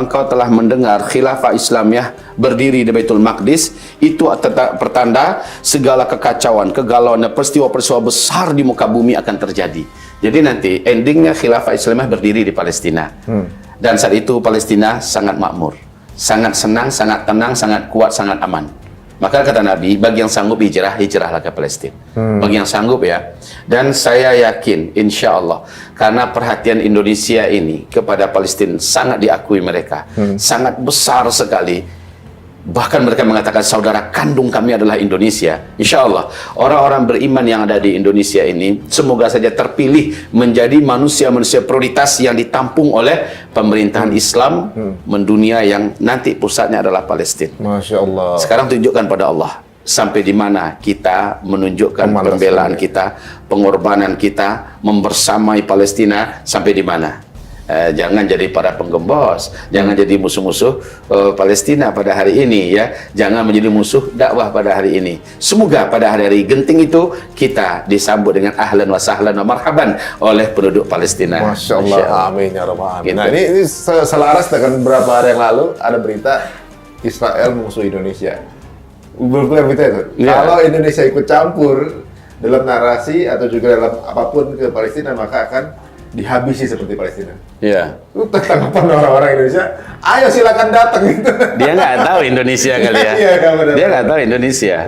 engkau telah mendengar khilafah Islamiyah berdiri di Baitul Maqdis, itu pertanda segala kekacauan, kegalauan, peristiwa-peristiwa besar di muka bumi akan terjadi. Jadi nanti endingnya khilafah Islamiyah berdiri di Palestina. Dan saat itu Palestina sangat makmur. Sangat senang, sangat tenang, sangat kuat, sangat aman. Maka kata Nabi, bagi yang sanggup hijrah, hijrahlah ke Palestina. Bagi yang sanggup ya. Dan saya yakin, insya Allah, karena perhatian Indonesia ini kepada Palestina sangat diakui mereka. Sangat besar sekali. Bahkan mereka mengatakan saudara kandung kami adalah Indonesia. Insya Allah orang-orang beriman yang ada di Indonesia ini semoga saja terpilih menjadi manusia-manusia prioritas yang ditampung oleh pemerintahan Islam mendunia yang nanti pusatnya adalah Palestina. Masya Allah. Sekarang tunjukkan pada Allah sampai di mana kita menunjukkan pembelaan kita, pengorbanan kita, membersamai Palestina sampai di mana. Jangan jadi para penggembos, jangan jadi musuh-musuh Palestina pada hari ini ya, jangan menjadi musuh dakwah pada hari ini. Semoga pada hari-hari genting itu kita disambut dengan ahlan wa sahlan wa marhaban oleh penduduk Palestina. Masya Allah, amin ya rabbal alamin. Nah ini selaras dengan beberapa hari yang lalu ada berita Israel musuh Indonesia. Berita itu. Kalau Indonesia ikut campur dalam narasi atau juga dalam apapun ke Palestina, maka akan dihabisi seperti Palestina. Iya. Itu tanggapan orang-orang Indonesia, ayo silakan datang gitu. Dia nggak tahu Indonesia kali ya. Iya, benar. Dia nggak tahu Indonesia.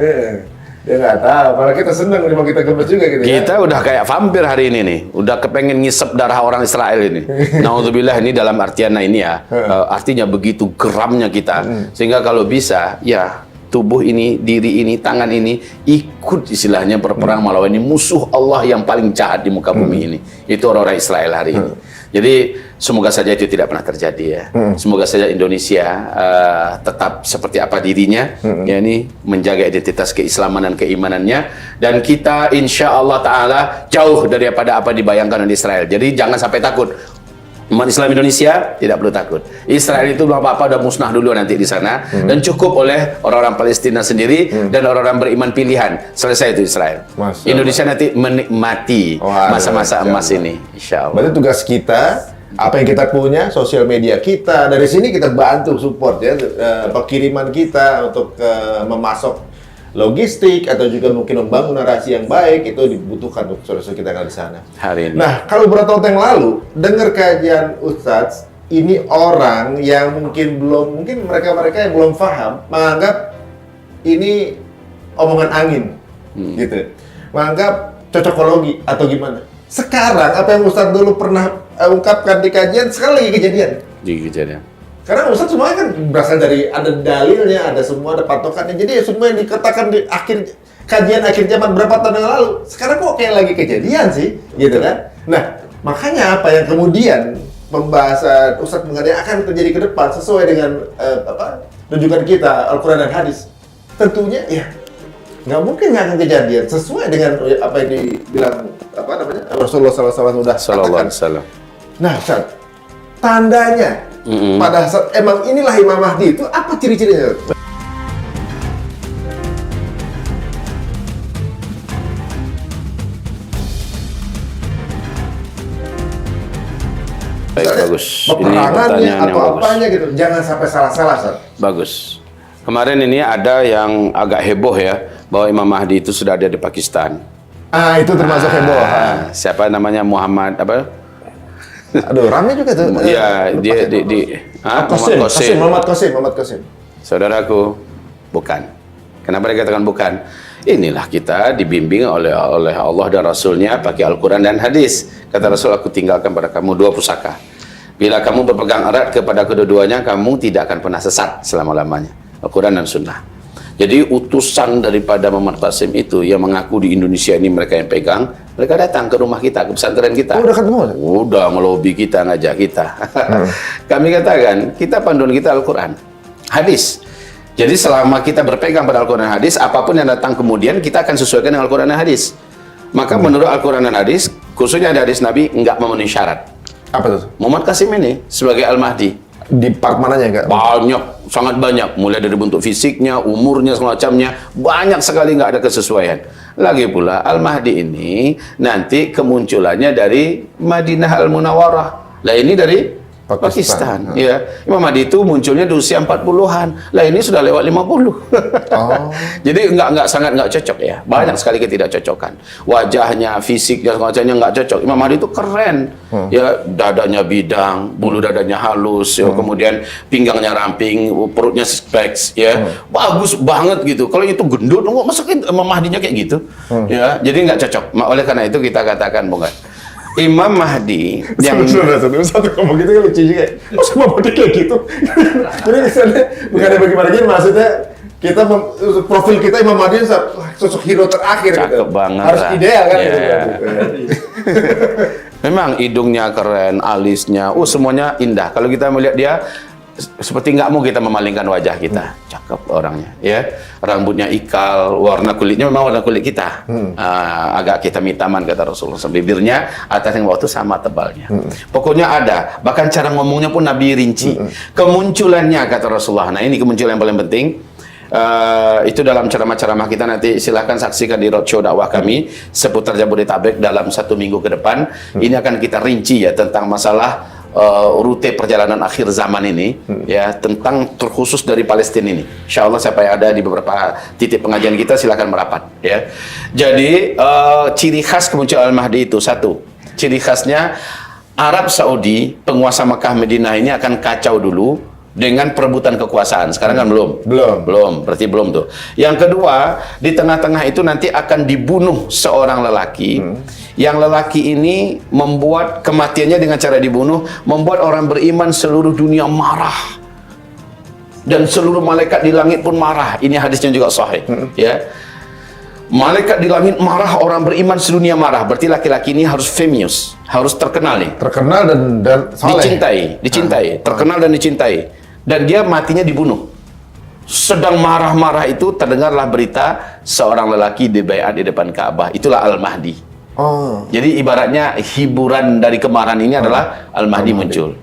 Dia nggak tahu, malah kita senang, memang kita gemes juga gitu. Kita udah kayak vampir hari ini nih, udah kepengen ngisep darah orang Israel ini. Naudzubillah, ini dalam artian ini ya, artinya begitu geramnya kita, sehingga kalau bisa ya tubuh ini, diri ini, tangan ini ikut istilahnya berperang melawan ini musuh Allah yang paling jahat di muka bumi ini. Itu orang-orang Israel hari ini. Jadi semoga saja itu tidak pernah terjadi ya. Semoga saja Indonesia tetap seperti apa dirinya, ya ini menjaga identitas keislaman dan keimanannya, dan kita insya Allah Taala jauh daripada apa dibayangkan oleh Israel. Jadi jangan sampai takut. Umat Islam Indonesia tidak perlu takut. Israel itu apa-apa udah musnah dulu nanti di sana, dan cukup oleh orang-orang Palestina sendiri dan orang-orang beriman pilihan. Selesai itu Israel. Indonesia nanti menikmati masa-masa emas ini, insya Allah. Berarti tugas kita, apa yang kita punya, sosial media kita, dari sini kita bantu support ya, pengiriman kita untuk memasok logistik atau juga mungkin membangun narasi yang baik, itu dibutuhkan untuk saudara-saudara kita yang ada di sana. Hari ini. Nah, kalau beberapa tahun yang lalu dengar kajian Ustadz, ini orang yang mungkin mereka yang belum paham menganggap ini omongan angin, gitu, menganggap cocokologi atau gimana. Sekarang apa yang Ustadz dulu pernah ungkapkan di kajian sekarang lagi kejadian. Di kejadian. Karena Ustadz semuanya kan berasal dari ada dalilnya, ada semua, ada patokannya. Jadi semua yang dikatakan di kajian akhir zaman berapa tahun yang lalu, sekarang kok kayak lagi kejadian sih, gitu kan? Nah, makanya apa yang kemudian pembahasan Ustadz mengenai akan terjadi ke depan sesuai dengan rujukan kita Al-Quran dan Hadis. Tentunya ya nggak mungkin nggak akan kejadian sesuai dengan apa yang dibilang Rasulullah SAW sudah katakan. Nah, Ustadz, tandanya pada saat emang inilah Imam Mahdi itu apa ciri-cirinya? Baik, bagus. Ini Peperangannya pertanyaan atau yang bagus. apanya gitu, jangan sampai salah-salah, Ustaz. Bagus. Kemarin ini ada yang agak heboh ya, bahwa Imam Mahdi itu sudah ada di Pakistan. Itu termasuk heboh. Siapa namanya Muhammad apa? Aduh, ramai juga tuh. Iya, dia Muhammad Qasim. Saudaraku, bukan. Kenapa dikatakan bukan? Inilah kita dibimbing oleh Allah dan Rasulnya pakai Al-Quran dan Hadis. Kata Rasul, aku tinggalkan pada kamu dua pusaka. Bila kamu berpegang erat kepada kedua-duanya, kamu tidak akan pernah sesat selama-lamanya. Al-Quran dan Sunnah. Jadi utusan daripada Muhammad Qasim itu yang mengaku di Indonesia ini mereka yang pegang, mereka datang ke rumah kita, ke pesantren kita. Udah ketemu? Udah ngelobi kita, ngajak kita. Kami katakan, kita panduan kita Al-Quran, Hadis. Jadi selama kita berpegang pada Al-Quran dan Hadis, apapun yang datang kemudian kita akan sesuaikan dengan Al-Quran dan Hadis. Maka menurut Al-Quran dan Hadis, khususnya ada hadis Nabi, enggak memenuhi syarat. Apa tuh? Muhammad Qasim ini sebagai Al-Mahdi Di part mananya enggak? banyak, sangat banyak, mulai dari bentuk fisiknya, umurnya, semacamnya, banyak sekali nggak ada kesesuaian. Lagi pula Al-Mahdi ini nanti kemunculannya dari Madinah Al-Munawwarah. Lah ini dari Pakistan. Ya. Imam Mahdi itu munculnya di usia 40-an. Lah ini sudah lewat 50. Jadi sangat nggak cocok ya. Banyak sekali ketidakcocokan. Wajahnya, fisiknya, semacamnya nggak cocok. Imam Mahdi itu keren. Ya, dadanya bidang, bulu dadanya halus, ya, kemudian pinggangnya ramping, perutnya six packs, ya. Bagus banget gitu. Kalau itu gendut, masa Imam Mahdinya kayak gitu? Ya, jadi nggak cocok. Oleh karena itu kita katakan, bukan. Imam Mahdi yang satu ngomong gitu kan lucu juga. Masa Imam Mahdi kayak gitu? Jadi misalnya bukan bagaimana gini, maksudnya kita profil kita Imam Mahdi sosok hero terakhir. Cakep gitu. banget. Harus ideal kan? Yeah. Gitu. Memang hidungnya keren, alisnya, semuanya indah. Kalau kita melihat dia, seperti nggak mau kita memalingkan wajah kita. Cakep orangnya, ya. Rambutnya ikal, warna kulitnya memang warna kulit kita. Agak hitam-hitaman kata Rasulullah. Bibirnya atas yang bawah itu sama tebalnya. Pokoknya ada. Bahkan cara ngomongnya pun Nabi rinci. Kemunculannya kata Rasulullah. Nah ini kemunculan yang paling penting. Itu dalam ceramah-ceramah kita, nanti silahkan saksikan di roadshow dakwah kami seputar Jabodetabek dalam 1 minggu ke depan. Ini akan kita rinci ya tentang masalah rute perjalanan akhir zaman ini, ya, tentang terkhusus dari Palestina ini. Insya Allah siapa yang ada di beberapa titik pengajian kita silakan merapat, ya. Jadi ciri khas kemunculan Al-Mahdi itu satu, ciri khasnya Arab Saudi, penguasa Mekah Madinah ini akan kacau dulu dengan perebutan kekuasaan. Sekarang kan belum. Berarti belum tuh. Yang kedua, di tengah-tengah itu nanti akan dibunuh seorang lelaki. Yang lelaki ini membuat kematiannya dengan cara dibunuh, membuat orang beriman seluruh dunia marah. Dan seluruh malaikat di langit pun marah. Ini hadisnya juga sahih. Ya. Malaikat di langit marah, orang beriman sedunia marah. Berarti laki-laki ini harus famous, harus terkenal nih. Terkenal dan saleh. Dicintai, terkenal dan dicintai. Dan dia matinya dibunuh. Sedang marah-marah itu terdengarlah berita seorang lelaki dibaiat di depan Ka'bah. Itulah Al-Mahdi. Jadi ibaratnya hiburan dari kemarahan ini adalah Al-Mahdi muncul.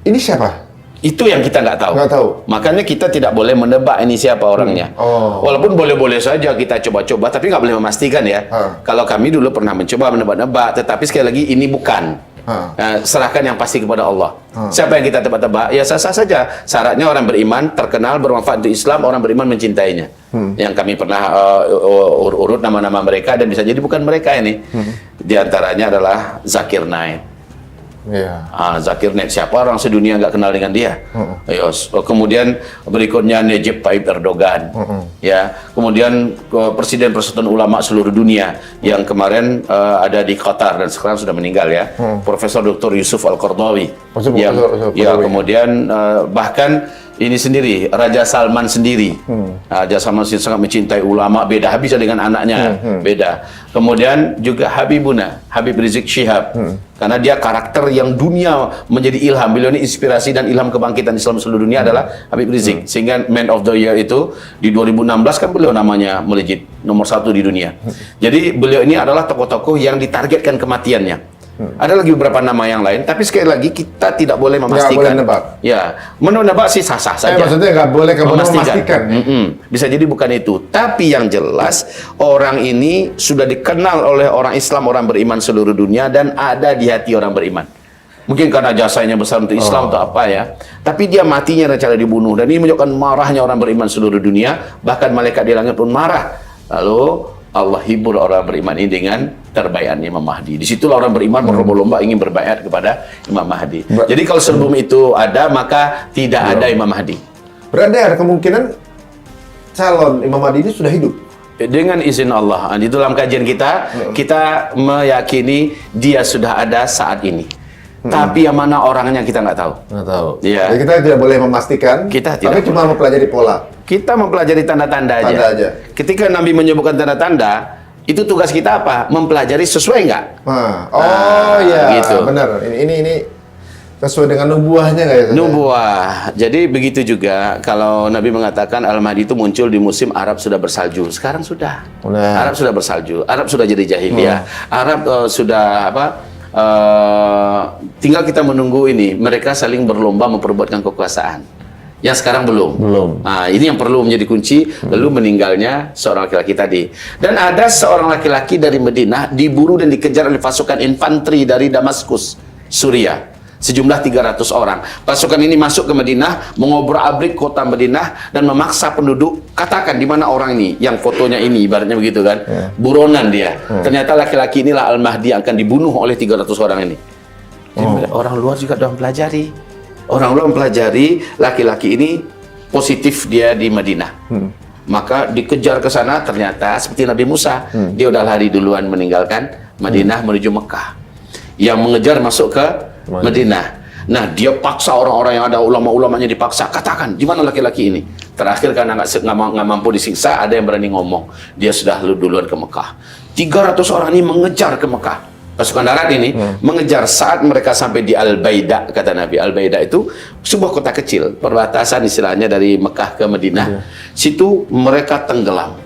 Ini siapa? Itu yang kita nggak tahu. Makanya kita tidak boleh menebak ini siapa orangnya. Walaupun boleh-boleh saja kita coba-coba, tapi nggak boleh memastikan ya. Kalau kami dulu pernah mencoba menebak-nebak, tetapi sekali lagi ini bukan. Serahkan yang pasti kepada Allah. Siapa yang kita tebak-tebak? Ya sah-sah saja. Syaratnya orang beriman, terkenal, bermanfaat untuk Islam, orang beriman mencintainya. Yang kami pernah urut nama-nama mereka, dan bisa jadi bukan mereka ini. Di antaranya adalah Zakir Naik. Zakir Naik, siapa orang sedunia nggak kenal dengan dia? Kemudian berikutnya Recep Tayyip Erdogan, ya. Kemudian Presiden Persatuan Ulama seluruh dunia yang kemarin ada di Qatar dan sekarang sudah meninggal ya, Profesor Dr. Yusuf Al-Qaradawi. Kemudian bahkan ini sendiri Raja Salman sendiri, Raja Salman sendiri sangat mencintai ulama, beda habis dengan anaknya, beda. Kemudian juga Habib Rizik Syihab, karena dia karakter yang dunia menjadi ilham. Beliau ini inspirasi dan ilham kebangkitan Islam seluruh dunia adalah Habib Rizik. Sehingga Man of the Year itu di 2016 kan beliau namanya melejit nomor 1 di dunia. Jadi beliau ini adalah tokoh-tokoh yang ditargetkan kematiannya. Ada lagi beberapa nama yang lain, tapi sekali lagi kita tidak boleh memastikan. Nggak boleh nebak. Ya, menebak sih sah-sah saja. Maksudnya nggak boleh kamu memastikan. Bisa jadi bukan itu. Tapi yang jelas orang ini sudah dikenal oleh orang Islam, orang beriman seluruh dunia, dan ada di hati orang beriman. Mungkin karena jasanya besar untuk Islam atau apa ya. Tapi dia matinya dengan cara dibunuh, dan ini menunjukkan marahnya orang beriman seluruh dunia. Bahkan malaikat di langit pun marah. Lalu Allah hibur orang beriman ini dengan terbaiatnya Imam Mahdi. Disitulah orang beriman berlomba-lomba ingin berbaiat kepada Imam Mahdi. Jadi kalau sebelum itu ada, maka tidak ada Imam Mahdi. Berarti ada kemungkinan calon Imam Mahdi ini sudah hidup? Dengan izin Allah. Di dalam kajian kita, kita meyakini dia sudah ada saat ini. Tapi yang mana orangnya kita nggak tahu. Nggak tahu. Ya. Jadi kita tidak boleh memastikan. Kita tidak. Tapi cuma mempelajari pola. Kita mempelajari tanda-tanda aja. Tanda aja. Ketika Nabi menyebutkan tanda-tanda, itu tugas kita apa? Mempelajari sesuai nggak? Iya, gitu. Benar. Ini sesuai dengan nubuahnya nggak ya? Nubuah. Jadi begitu juga kalau Nabi mengatakan Al-Mahdi itu muncul di musim Arab sudah bersalju. Sekarang sudah. Arab sudah bersalju. Arab sudah jadi jahiliyah. Arab sudah apa? Tinggal kita menunggu ini. Mereka saling berlomba memperbuatkan kekuasaan. Yang sekarang belum. Nah, ini yang perlu menjadi kunci. Lalu meninggalnya seorang laki-laki tadi. Dan ada seorang laki-laki dari Madinah diburu dan dikejar oleh pasukan infanteri dari Damaskus, Suriah. Sejumlah 300 orang. Pasukan ini masuk ke Madinah, mengobrak-abrik kota Madinah dan memaksa penduduk. Katakan di mana orang ini, yang fotonya ini, ibaratnya begitu kan. Buronan dia. Ternyata laki-laki inilah Al-Mahdi yang akan dibunuh oleh 300 orang ini. Jadi, orang luar juga sudah mempelajari. Orang luar mempelajari laki-laki ini positif dia di Madinah. Maka dikejar ke sana, ternyata seperti Nabi Musa, dia udah lari duluan meninggalkan Madinah menuju Mekah. Yang mengejar masuk ke Madinah. Nah, dia paksa orang-orang yang ada ulama-ulamanya dipaksa. Katakan, di mana laki-laki ini? Terakhir karena nggak mampu disiksa, ada yang berani ngomong. Dia sudah duluan ke Mekah. 300 orang ini mengejar ke Mekah. Pasukan darat ini mengejar. Saat mereka sampai di Al-Baida, kata Nabi. Al-Baida itu sebuah kota kecil, perbatasan istilahnya dari Mekah ke Madinah. Situ mereka tenggelam.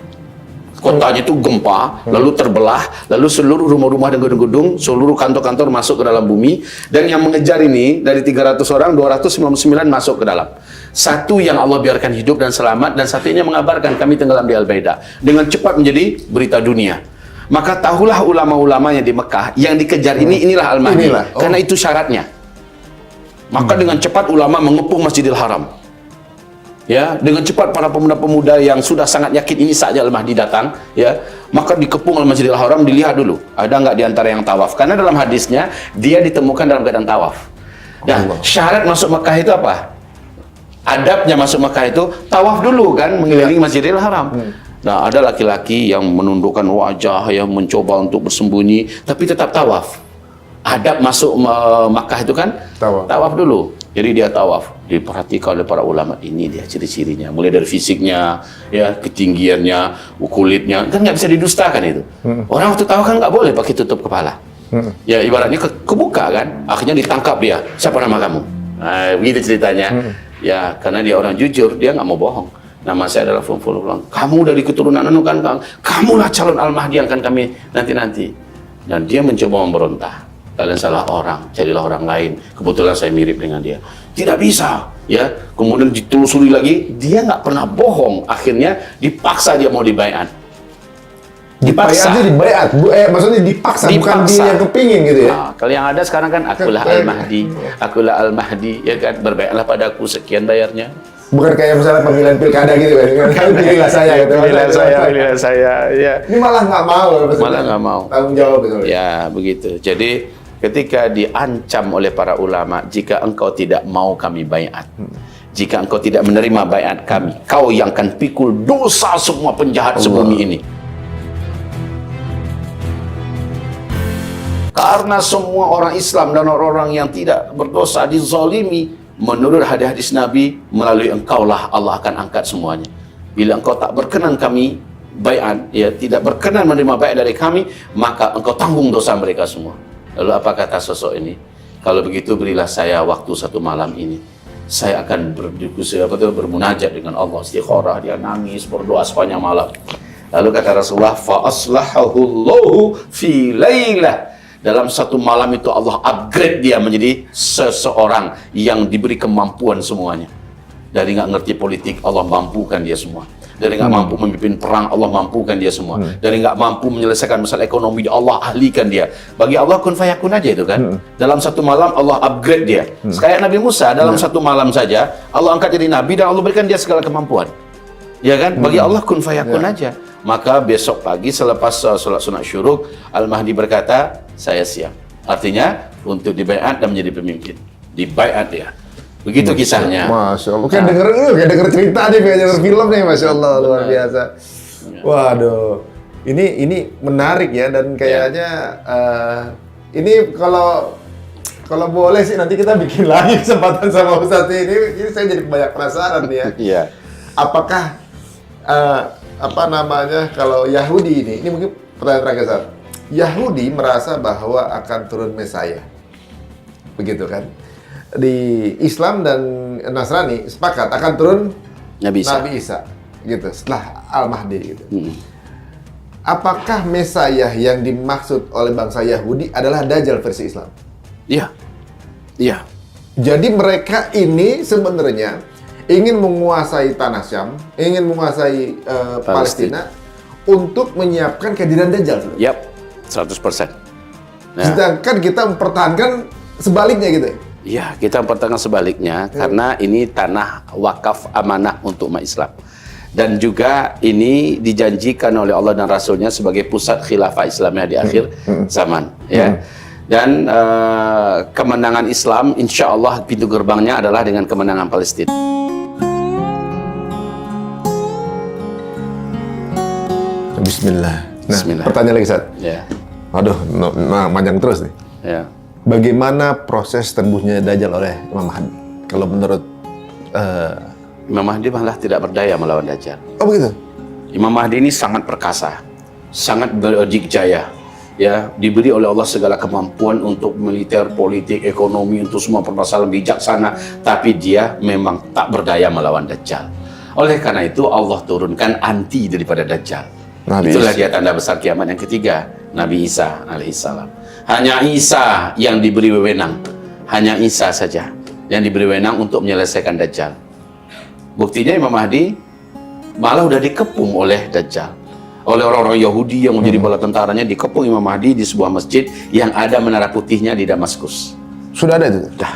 Kotanya itu gempa, lalu terbelah, lalu seluruh rumah-rumah dan gedung-gedung, seluruh kantor-kantor masuk ke dalam bumi. Dan yang mengejar ini, dari 300 orang, 299 masuk ke dalam. Satu yang Allah biarkan hidup dan selamat, dan satunya mengabarkan kami tenggelam di Al-Baida. Dengan cepat menjadi berita dunia. Maka tahulah ulama-ulamanya di Mekah, yang dikejar inilah Al-Mahdi. Karena itu syaratnya. Maka dengan cepat ulama mengepung Masjidil Haram. Ya, dengan cepat para pemuda-pemuda yang sudah sangat yakin ini saja Al-Mahdi datang, ya, maka dikepung oleh Masjidil Haram, dilihat dulu ada nggak di antara yang tawaf, karena dalam hadisnya dia ditemukan dalam keadaan tawaf. Nah, syarat masuk Mekah itu apa? Adabnya masuk Mekah itu tawaf dulu kan, mengelilingi Masjidil Haram. Nah, ada laki-laki yang menundukkan wajah, yang mencoba untuk bersembunyi, tapi tetap tawaf. Adab masuk Makkah itu kan tawaf dulu. Jadi dia tawaf, diperhatikan oleh para ulama, ini dia ciri-cirinya, mulai dari fisiknya, ya, ketinggiannya, kulitnya, kan nggak bisa didustakan itu. Orang waktu tawaf kan nggak boleh pakai tutup kepala. Ya ibaratnya kebuka kan, akhirnya ditangkap dia. Siapa nama kamu? Nah, begitu ceritanya. Ya karena dia orang jujur, dia nggak mau bohong. Nama saya adalah Fulfulang. Kamu dari keturunan anu kan, kamulah calon Al-Mahdi yang akan kami nanti. Dan dia mencoba memberontak. Kalian salah orang, carilah orang lain. Kebetulan saya mirip dengan dia. Tidak bisa, ya. Kemudian ditelusuri lagi, dia nggak pernah bohong. Akhirnya dipaksa dia mau dibaiat. Dipaksa. Maksudnya dipaksa, bukan dia yang kepingin gitu ya. Nah, kalau yang ada sekarang kan akulah Al-Mahdi, ya kan, berbaiatlah padaku, sekian bayarnya. Bukan kayak misalnya pemilihan pilkada gitu kan, pilihlah saya gitu. Pilihlah saya, ya. Ini malah nggak mau. Malah nggak mau. Tanggung jawab gitu. Ya, begitu. Jadi ketika diancam oleh para ulama, jika engkau tidak mau kami baiat, jika engkau tidak menerima baiat kami, kau yang akan pikul dosa semua penjahat sebumi ini. Karena semua orang Islam dan orang-orang yang tidak berdosa dizalimi, menurut hadis-hadis Nabi, melalui engkaulah Allah akan angkat semuanya. Bila engkau tak berkenan kami baiat, ya, tidak berkenan menerima baiat dari kami, maka engkau tanggung dosa mereka semua. Lalu apa kata sosok ini? Kalau begitu berilah saya waktu 1 malam ini. Saya akan berdiskusi, bermunajat dengan Allah, istikharah, dia nangis, berdoa sepanjang malam. Lalu kata Rasulullah, fa aslahahu Allahu fi lailah. Dalam 1 malam itu Allah upgrade dia menjadi seseorang yang diberi kemampuan semuanya. Dari nggak ngerti politik, Allah mampukan dia semua. Dari nggak mampu memimpin perang, Allah mampukan dia semua. Dari nggak mampu menyelesaikan masalah ekonomi, Allah ahlikan dia. Bagi Allah kun fayakun aja itu kan. Dalam 1 malam Allah upgrade dia. Kayak Nabi Musa, dalam 1 malam saja Allah angkat jadi nabi dan Allah berikan dia segala kemampuan. Ya kan? Bagi Allah kun fayakun aja. Maka besok pagi selepas sholat sunat syuruk, Al-Mahdi berkata, saya siap. Artinya untuk dibaiat dan menjadi pemimpin. Dibaiat dia. Begitu kisahnya. Masya Allah. Kayak denger cerita nih, kayak denger film nih, Masya Allah, luar biasa. Waduh, ini menarik ya, dan kayaknya ini kalau boleh sih nanti kita bikin lagi kesempatan sama Ustadz ini. Ini saya jadi banyak penasaran nih ya. Iya. Apakah kalau Yahudi ini mungkin pertanyaan terakhir, Ustaz. Yahudi merasa bahwa akan turun Mesaya, begitu kan? Di Islam dan Nasrani sepakat akan turun Nabi Isa gitu, setelah Al-Mahdi gitu. Apakah Mesaya yang dimaksud oleh bangsa Yahudi adalah Dajjal versi Islam? Iya. Iya. Jadi mereka ini sebenarnya ingin menguasai tanah Syam, ingin menguasai Palestina untuk menyiapkan kehadiran Dajjal. Yap, 100%. Nah. Sedangkan kita mempertahankan sebaliknya gitu. Ya, kita mempertahankan sebaliknya karena ini tanah wakaf amanah untuk umat Islam. Dan juga ini dijanjikan oleh Allah dan Rasulnya sebagai pusat khilafah Islamnya di akhir zaman. Ya. Dan kemenangan Islam, insya Allah pintu gerbangnya adalah dengan kemenangan Palestina. Bismillah. Nah, Bismillah. Pertanyaan lagi, Ustaz. Ya. Aduh, panjang terus nih. Ya. Bagaimana proses tembusnya Dajjal oleh Imam Mahdi? Kalau menurut Imam Mahdi malah tidak berdaya melawan Dajjal. Oh begitu? Imam Mahdi ini sangat perkasa, sangat berdikjaya. Ya, diberi oleh Allah segala kemampuan untuk militer, politik, ekonomi, untuk semua permasalahan, bijaksana, tapi dia memang tak berdaya melawan Dajjal. Oleh karena itu Allah turunkan anti daripada Dajjal. Itulah dia tanda besar kiamat yang ketiga, Nabi Isa alaihissalam. Hanya Isa yang diberi wewenang, hanya Isa saja yang diberi wewenang untuk menyelesaikan Dajjal. Buktinya Imam Mahdi malah udah dikepung oleh Dajjal, oleh orang-orang Yahudi yang menjadi bala tentaranya. Dikepung Imam Mahdi di sebuah masjid yang ada menara putihnya di Damaskus. Sudah ada itu? Sudah.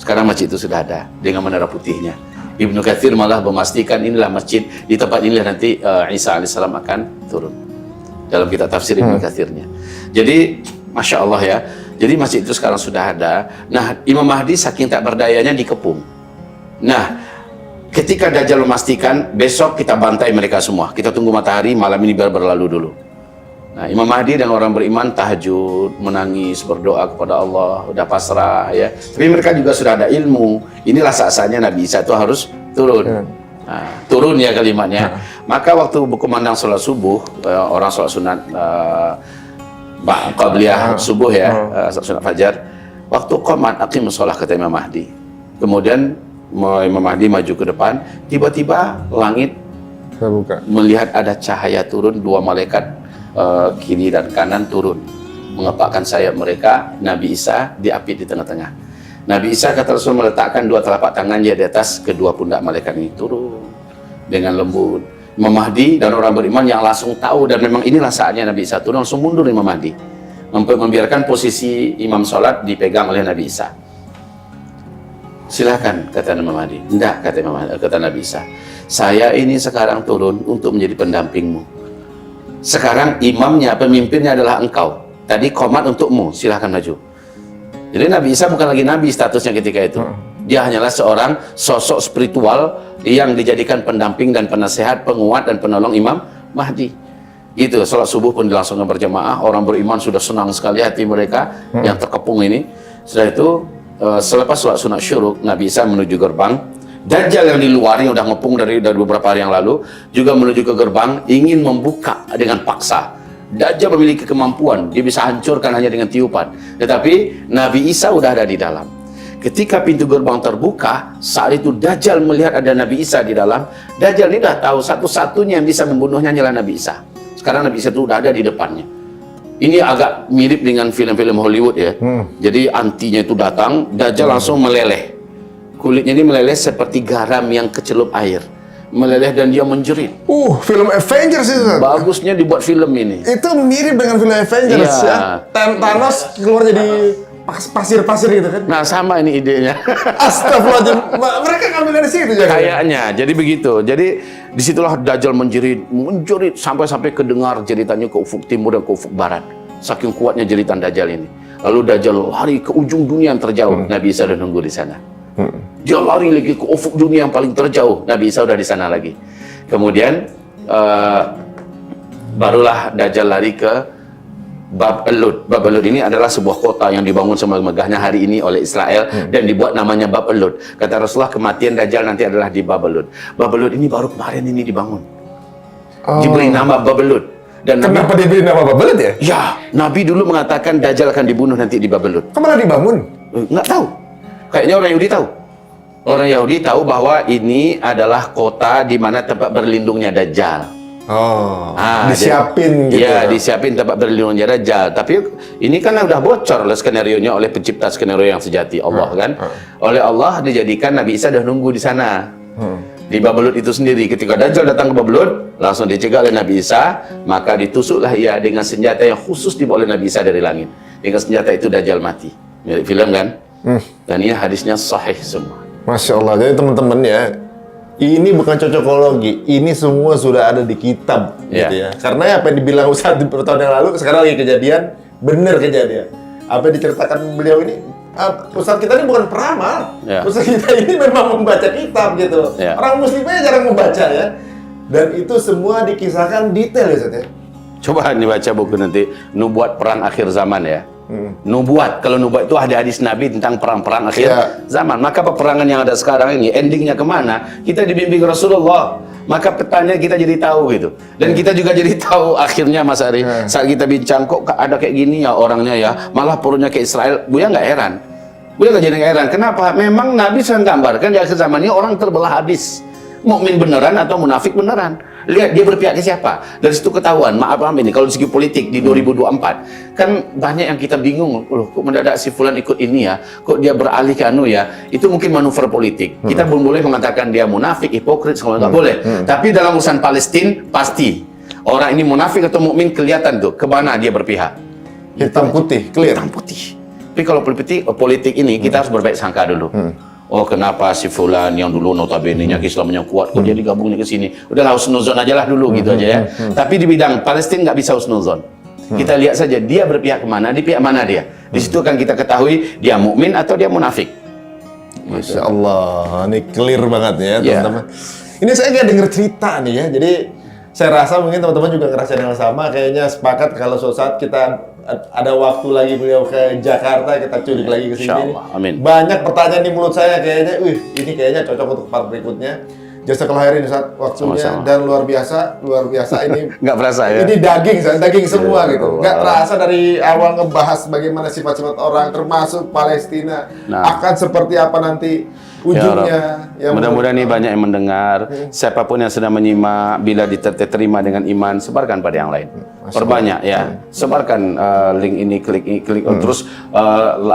Sekarang masjid itu sudah ada dengan menara putihnya. Ibnu Katsir malah memastikan inilah masjid, di tempat inilah nanti Isa alaihissalam akan turun. Dalam kitab tafsir Ibnu Katsirnya. Jadi, Masya Allah ya. Jadi masjid itu sekarang sudah ada. Nah, Imam Mahdi saking tak berdayanya dikepung. Nah, ketika Dajjal memastikan besok kita bantai mereka semua. Kita tunggu matahari, malam ini biar berlalu dulu. Nah, Imam Mahdi dan orang beriman tahajud, menangis, berdoa kepada Allah, udah pasrah ya. Tapi mereka juga sudah ada ilmu. Inilah saat-saatnya Nabi Isa itu harus turun. Nah, turun ya kalimatnya. Maka waktu berkumandang sholat subuh, orang sholat sunat qabliyah subuh ya, sunat fajar. Waktu qomat aqimus shalah kata Imam Mahdi. Kemudian Imam Mahdi maju ke depan, tiba-tiba langit terbuka. Melihat ada cahaya turun, dua malaikat kiri dan kanan turun, mengepakkan sayap mereka. Nabi Isa diapit di tengah-tengah. Nabi Isa kata Rasul meletakkan dua telapak tangannya di atas kedua pundak malaikat ini, turun dengan lembut. Imam Mahdi dan orang beriman yang langsung tahu, dan memang inilah saatnya Nabi Isa turun, langsung mundur Imam Mahdi, membiarkan posisi imam sholat dipegang oleh Nabi Isa. Silakan, kata Imam Mahdi. Enggak, kata Nabi Isa, saya ini sekarang turun untuk menjadi pendampingmu. Sekarang imamnya, pemimpinnya adalah engkau. Tadi qomat untukmu, silakan maju. Jadi Nabi Isa bukan lagi nabi statusnya ketika itu. Dia hanyalah seorang sosok spiritual yang dijadikan pendamping dan penasehat, penguat dan penolong Imam Mahdi. Gitu, sholat subuh pun dilangsungkan berjamaah. Orang beriman sudah senang sekali hati mereka yang terkepung ini. Setelah itu, selepas sholat sunat syuruk, Nabi Isa menuju gerbang. Dajjal yang di luar yang udah ngepung dari beberapa hari yang lalu juga menuju ke gerbang, ingin membuka dengan paksa. Dajjal memiliki kemampuan, dia bisa hancurkan hanya dengan tiupan. Tetapi Nabi Isa udah ada di dalam. Ketika pintu gerbang terbuka, saat itu Dajjal melihat ada Nabi Isa di dalam. Dajjal ini dah tahu satu-satunya yang bisa membunuhnya adalah Nabi Isa. Sekarang Nabi Isa itu udah ada di depannya. Ini agak mirip dengan film-film Hollywood ya. Jadi antinya itu datang, Dajjal langsung meleleh. Kulitnya ini meleleh seperti garam yang kecelup air. Meleleh dan dia menjerit. Film Avengers itu. Bagusnya dibuat film ini. Itu mirip dengan film Avengers ya. Thanos keluar jadi pasir-pasir gitu kan. Nah, sama ini idenya. Astagfirullahaladzim. Mereka ngambil dari situ ya. Kayaknya. Jadi begitu. Jadi disitulah Dajjal menjerit sampai kedengar jeritannya ke ufuk timur dan ke ufuk barat. Saking kuatnya jeritan Dajjal ini. Lalu Dajjal lari ke ujung dunia yang terjauh. Nabi Isa udah nunggu di sana. Dia lari lagi ke ufuk dunia yang paling terjauh. Nabi Isa udah di sana lagi. Kemudian barulah Dajjal lari ke Bab Elud. Bab Elud ini adalah sebuah kota yang dibangun semegahnya hari ini oleh Israel dan dibuat namanya Bab Elud. Kata Rasulullah, kematian Dajjal nanti adalah di Bab Elud. Bab Elud ini baru kemarin ini dibangun. Diberi nama Bab Elud. Dan kenapa diberi nama Bab Elud ya? Ya, Nabi dulu mengatakan Dajjal akan dibunuh nanti di Bab Elud. Kemana dibangun? Nggak tahu. Kayaknya orang Yahudi tahu. Orang Yahudi tahu bahwa ini adalah kota di mana tempat berlindungnya Dajjal. Disiapin gitu. Ya, disiapin tempat berlindungnya Dajjal. Tapi ini kan udah bocor skenario-nya oleh pencipta skenario yang sejati, Allah kan. Oleh Allah dijadikan Nabi Isa dah nunggu di sana. Di Bab Elud itu sendiri. Ketika Dajjal datang ke Bab Elud, langsung dicegah oleh Nabi Isa, maka ditusuklah ia dengan senjata yang khusus dibawa oleh Nabi Isa dari langit. Dengan senjata itu Dajjal mati. Mirip film kan? Dan ini hadisnya sahih semua. Masya Allah. Jadi teman-teman ya, ini bukan cocokologi, ini semua sudah ada di kitab, gitu ya. Karena apa yang dibilang Ustadz di tahun yang lalu, sekarang lagi kejadian, benar kejadian. Apa yang diceritakan beliau ini, Ustadz kita ini bukan peramal, Ustadz kita ini memang membaca kitab gitu. Orang muslimnya jarang membaca ya. Dan itu semua dikisahkan detail ya Ustadz ya. Coba dibaca buku nanti, Nubuat Perang Akhir Zaman ya. Nubuat, kalau nubuat itu ada hadis Nabi tentang perang-perang akhir zaman. Maka peperangan yang ada sekarang ini endingnya kemana? Kita dibimbing Rasulullah, maka petanya kita jadi tahu gitu. Dan kita juga jadi tahu akhirnya Mas Ari. Saat kita bincang kok ada kayak gini ya orangnya ya, malah perutnya ke Israel. Buya nggak heran. Buya nggak jadi heran. Kenapa? Memang Nabi sedang gambarkan di akhir zaman ini orang terbelah habis. Mukmin beneran atau munafik beneran. Lihat dia berpihak ke siapa. Dari situ ketahuan. Maaf ini kalau di segi politik di 2024 kan banyak yang kita bingung. Loh, kok mendadak si fulan ikut ini ya? Kok dia beralih ke anu ya? Itu mungkin manuver politik. Kita belum boleh mengatakan dia munafik, hipokrit, semua nggak boleh. Tapi dalam urusan Palestina pasti orang ini munafik atau mukmin kelihatan tuh kemana dia berpihak. Hitam putih, clear. Hitam putih. Tapi kalau politik ini kita harus berbaik sangka dulu. Oh kenapa si Fulan yang dulu notabene-nya Islamnya kuat, kok dia digabungnya ke sini? Udahlah husnuzon aja lah dulu gitu aja ya. Tapi di bidang Palestina nggak bisa husnuzon. Kita lihat saja dia berpihak kemana, di pihak mana dia. Di situ kan kita ketahui dia mukmin atau dia munafik. Masya Allah, ini clear banget ya Ya. teman-teman. Ini saya nggak denger cerita nih ya, jadi saya rasa mungkin teman-teman juga ngerasain yang sama. Kayaknya sepakat kalau suatu saat kita ada waktu lagi beliau ke Jakarta, kita culik lagi ke sini. Insyaallah, amin. Banyak pertanyaan di mulut saya kayaknya, ini kayaknya cocok untuk part berikutnya. Jazakallahu khairan Ustaz waktunya. Sama-sama. Dan luar biasa ini. Nggak berasa ya? Ini daging semua Ya, gitu. Allah. Nggak terasa dari awal ngebahas bagaimana sifat-sifat orang, termasuk Palestina. Nah. Akan seperti apa nanti ujungnya. Ya, mudah-mudahan nih banyak yang mendengar. Siapapun yang sedang menyimak, bila diterima dengan iman, sebarkan pada yang lain. Perbanyak ya, sebarkan link ini, klik terus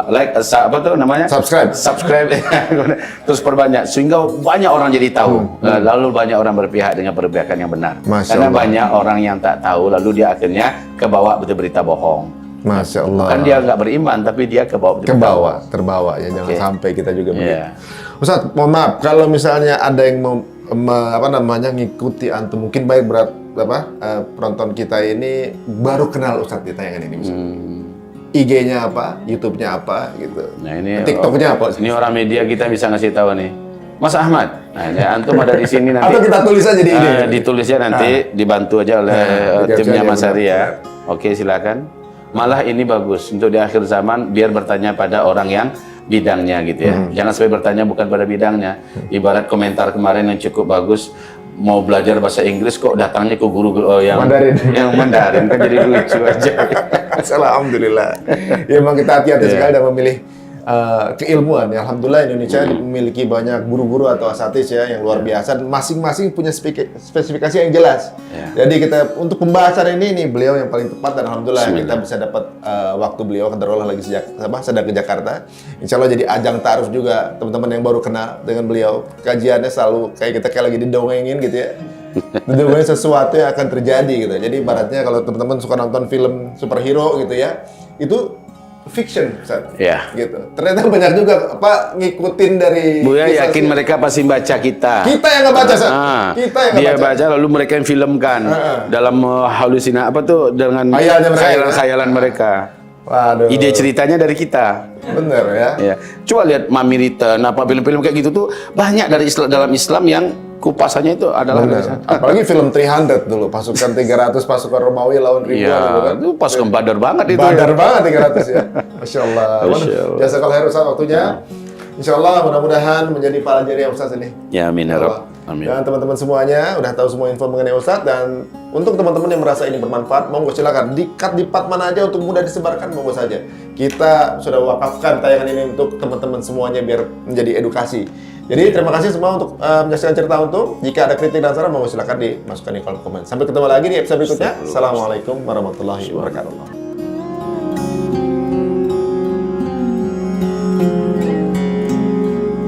like, apa tuh namanya? Subscribe. Terus perbanyak sehingga banyak orang jadi tahu. Lalu banyak orang berpihak dengan perpihakan yang benar. Masya Karena Allah. banyak orang yang tak tahu, lalu dia akhirnya kebawa berita bohong. Masya Allah. Kan dia nggak beriman, tapi dia kebawa berita bohong. Terbawa ya, jangan Oke. sampai kita juga begitu. Iya. Ustaz, mohon maaf kalau misalnya ada yang mau ngikuti antum, mungkin baik berat penonton kita ini baru kenal Ustaz di tayangan ini misalnya. IG-nya apa, YouTube-nya apa gitu. Nah ini TikTok-nya apa? Ini orang media kita bisa ngasih tahu nih, Mas Ahmad. Nah ini antum ada di sini nanti. Atau kita tulis aja di ini. Ditulisnya nanti dibantu aja oleh timnya Mas Ari ya. Oke silakan. Malah ini bagus untuk di akhir zaman biar bertanya pada orang yang bidangnya gitu ya. Jangan sampai bertanya bukan pada bidangnya. Ibarat komentar kemarin yang cukup bagus. Mau belajar bahasa Inggris kok datangnya ke guru yang Mandarin. Yang Mandarin kan jadi lucu aja. Alhamdulillah. Ya memang kita hati-hati Iya. sekali dalam memilih keilmuan. Ya, alhamdulillah Indonesia memiliki banyak guru-guru atau asatidz ya yang luar biasa. Dan masing-masing punya spesifikasi yang jelas. Ya. Jadi kita untuk pembahasan ini beliau yang paling tepat dan alhamdulillah Bismillah. kita bisa dapat waktu beliau kedarolah lagi sedang ke Jakarta. Insya Allah jadi ajang ta'aruf juga teman-teman yang baru kenal dengan beliau. Kajiannya selalu kayak lagi didongengin gitu ya. Didongengin sesuatu yang akan terjadi gitu. Jadi ibaratnya kalau teman-teman suka nonton film superhero gitu ya, itu fiction, Ustaz. Ya. Gitu. Ternyata banyak juga ngikutin dari Buya kisah yakin sih. mereka pasti baca kita. Kita yang nggak baca, Ustaz. Ah, Kita yang dia nggak baca. lalu mereka yang filmkan dalam halusina apa tuh dengan Khayalnya mereka. khayalan mereka. Waduh. Ide ceritanya dari kita. Bener ya. Ya. Coba lihat Mami Rita, apa film-film kayak gitu tuh banyak dari dalam Islam yang kupasannya itu adalah dari Bener. sana. Apalagi film 300 dulu, pasukan 300 pasukan Romawi lawan ribuan Iya, gitu kan. itu pasukan Badar banget itu. Badar ya. banget 300 ya. Masya Allah. Masya Allah. Jazakallahu khairan Ustaz waktunya. Insya Allah mudah-mudahan menjadi pelajar Ustaz ini. Ya amin ya Rabb. Amin. Dan teman-teman semuanya udah tahu semua info mengenai Ustadz, dan untuk teman-teman yang merasa ini bermanfaat, monggo silakan di-cut di part mana aja untuk mudah disebarkan, monggo saja. Kita sudah wakafkan tayangan ini untuk teman-teman semuanya biar menjadi edukasi. Jadi terima kasih semua untuk menyaksikan cerita untung. Jika ada kritik dan saran, monggo silakan dimasukkan di kolom komen. Sampai ketemu lagi di episode berikutnya. Assalamualaikum warahmatullahi wabarakatuh.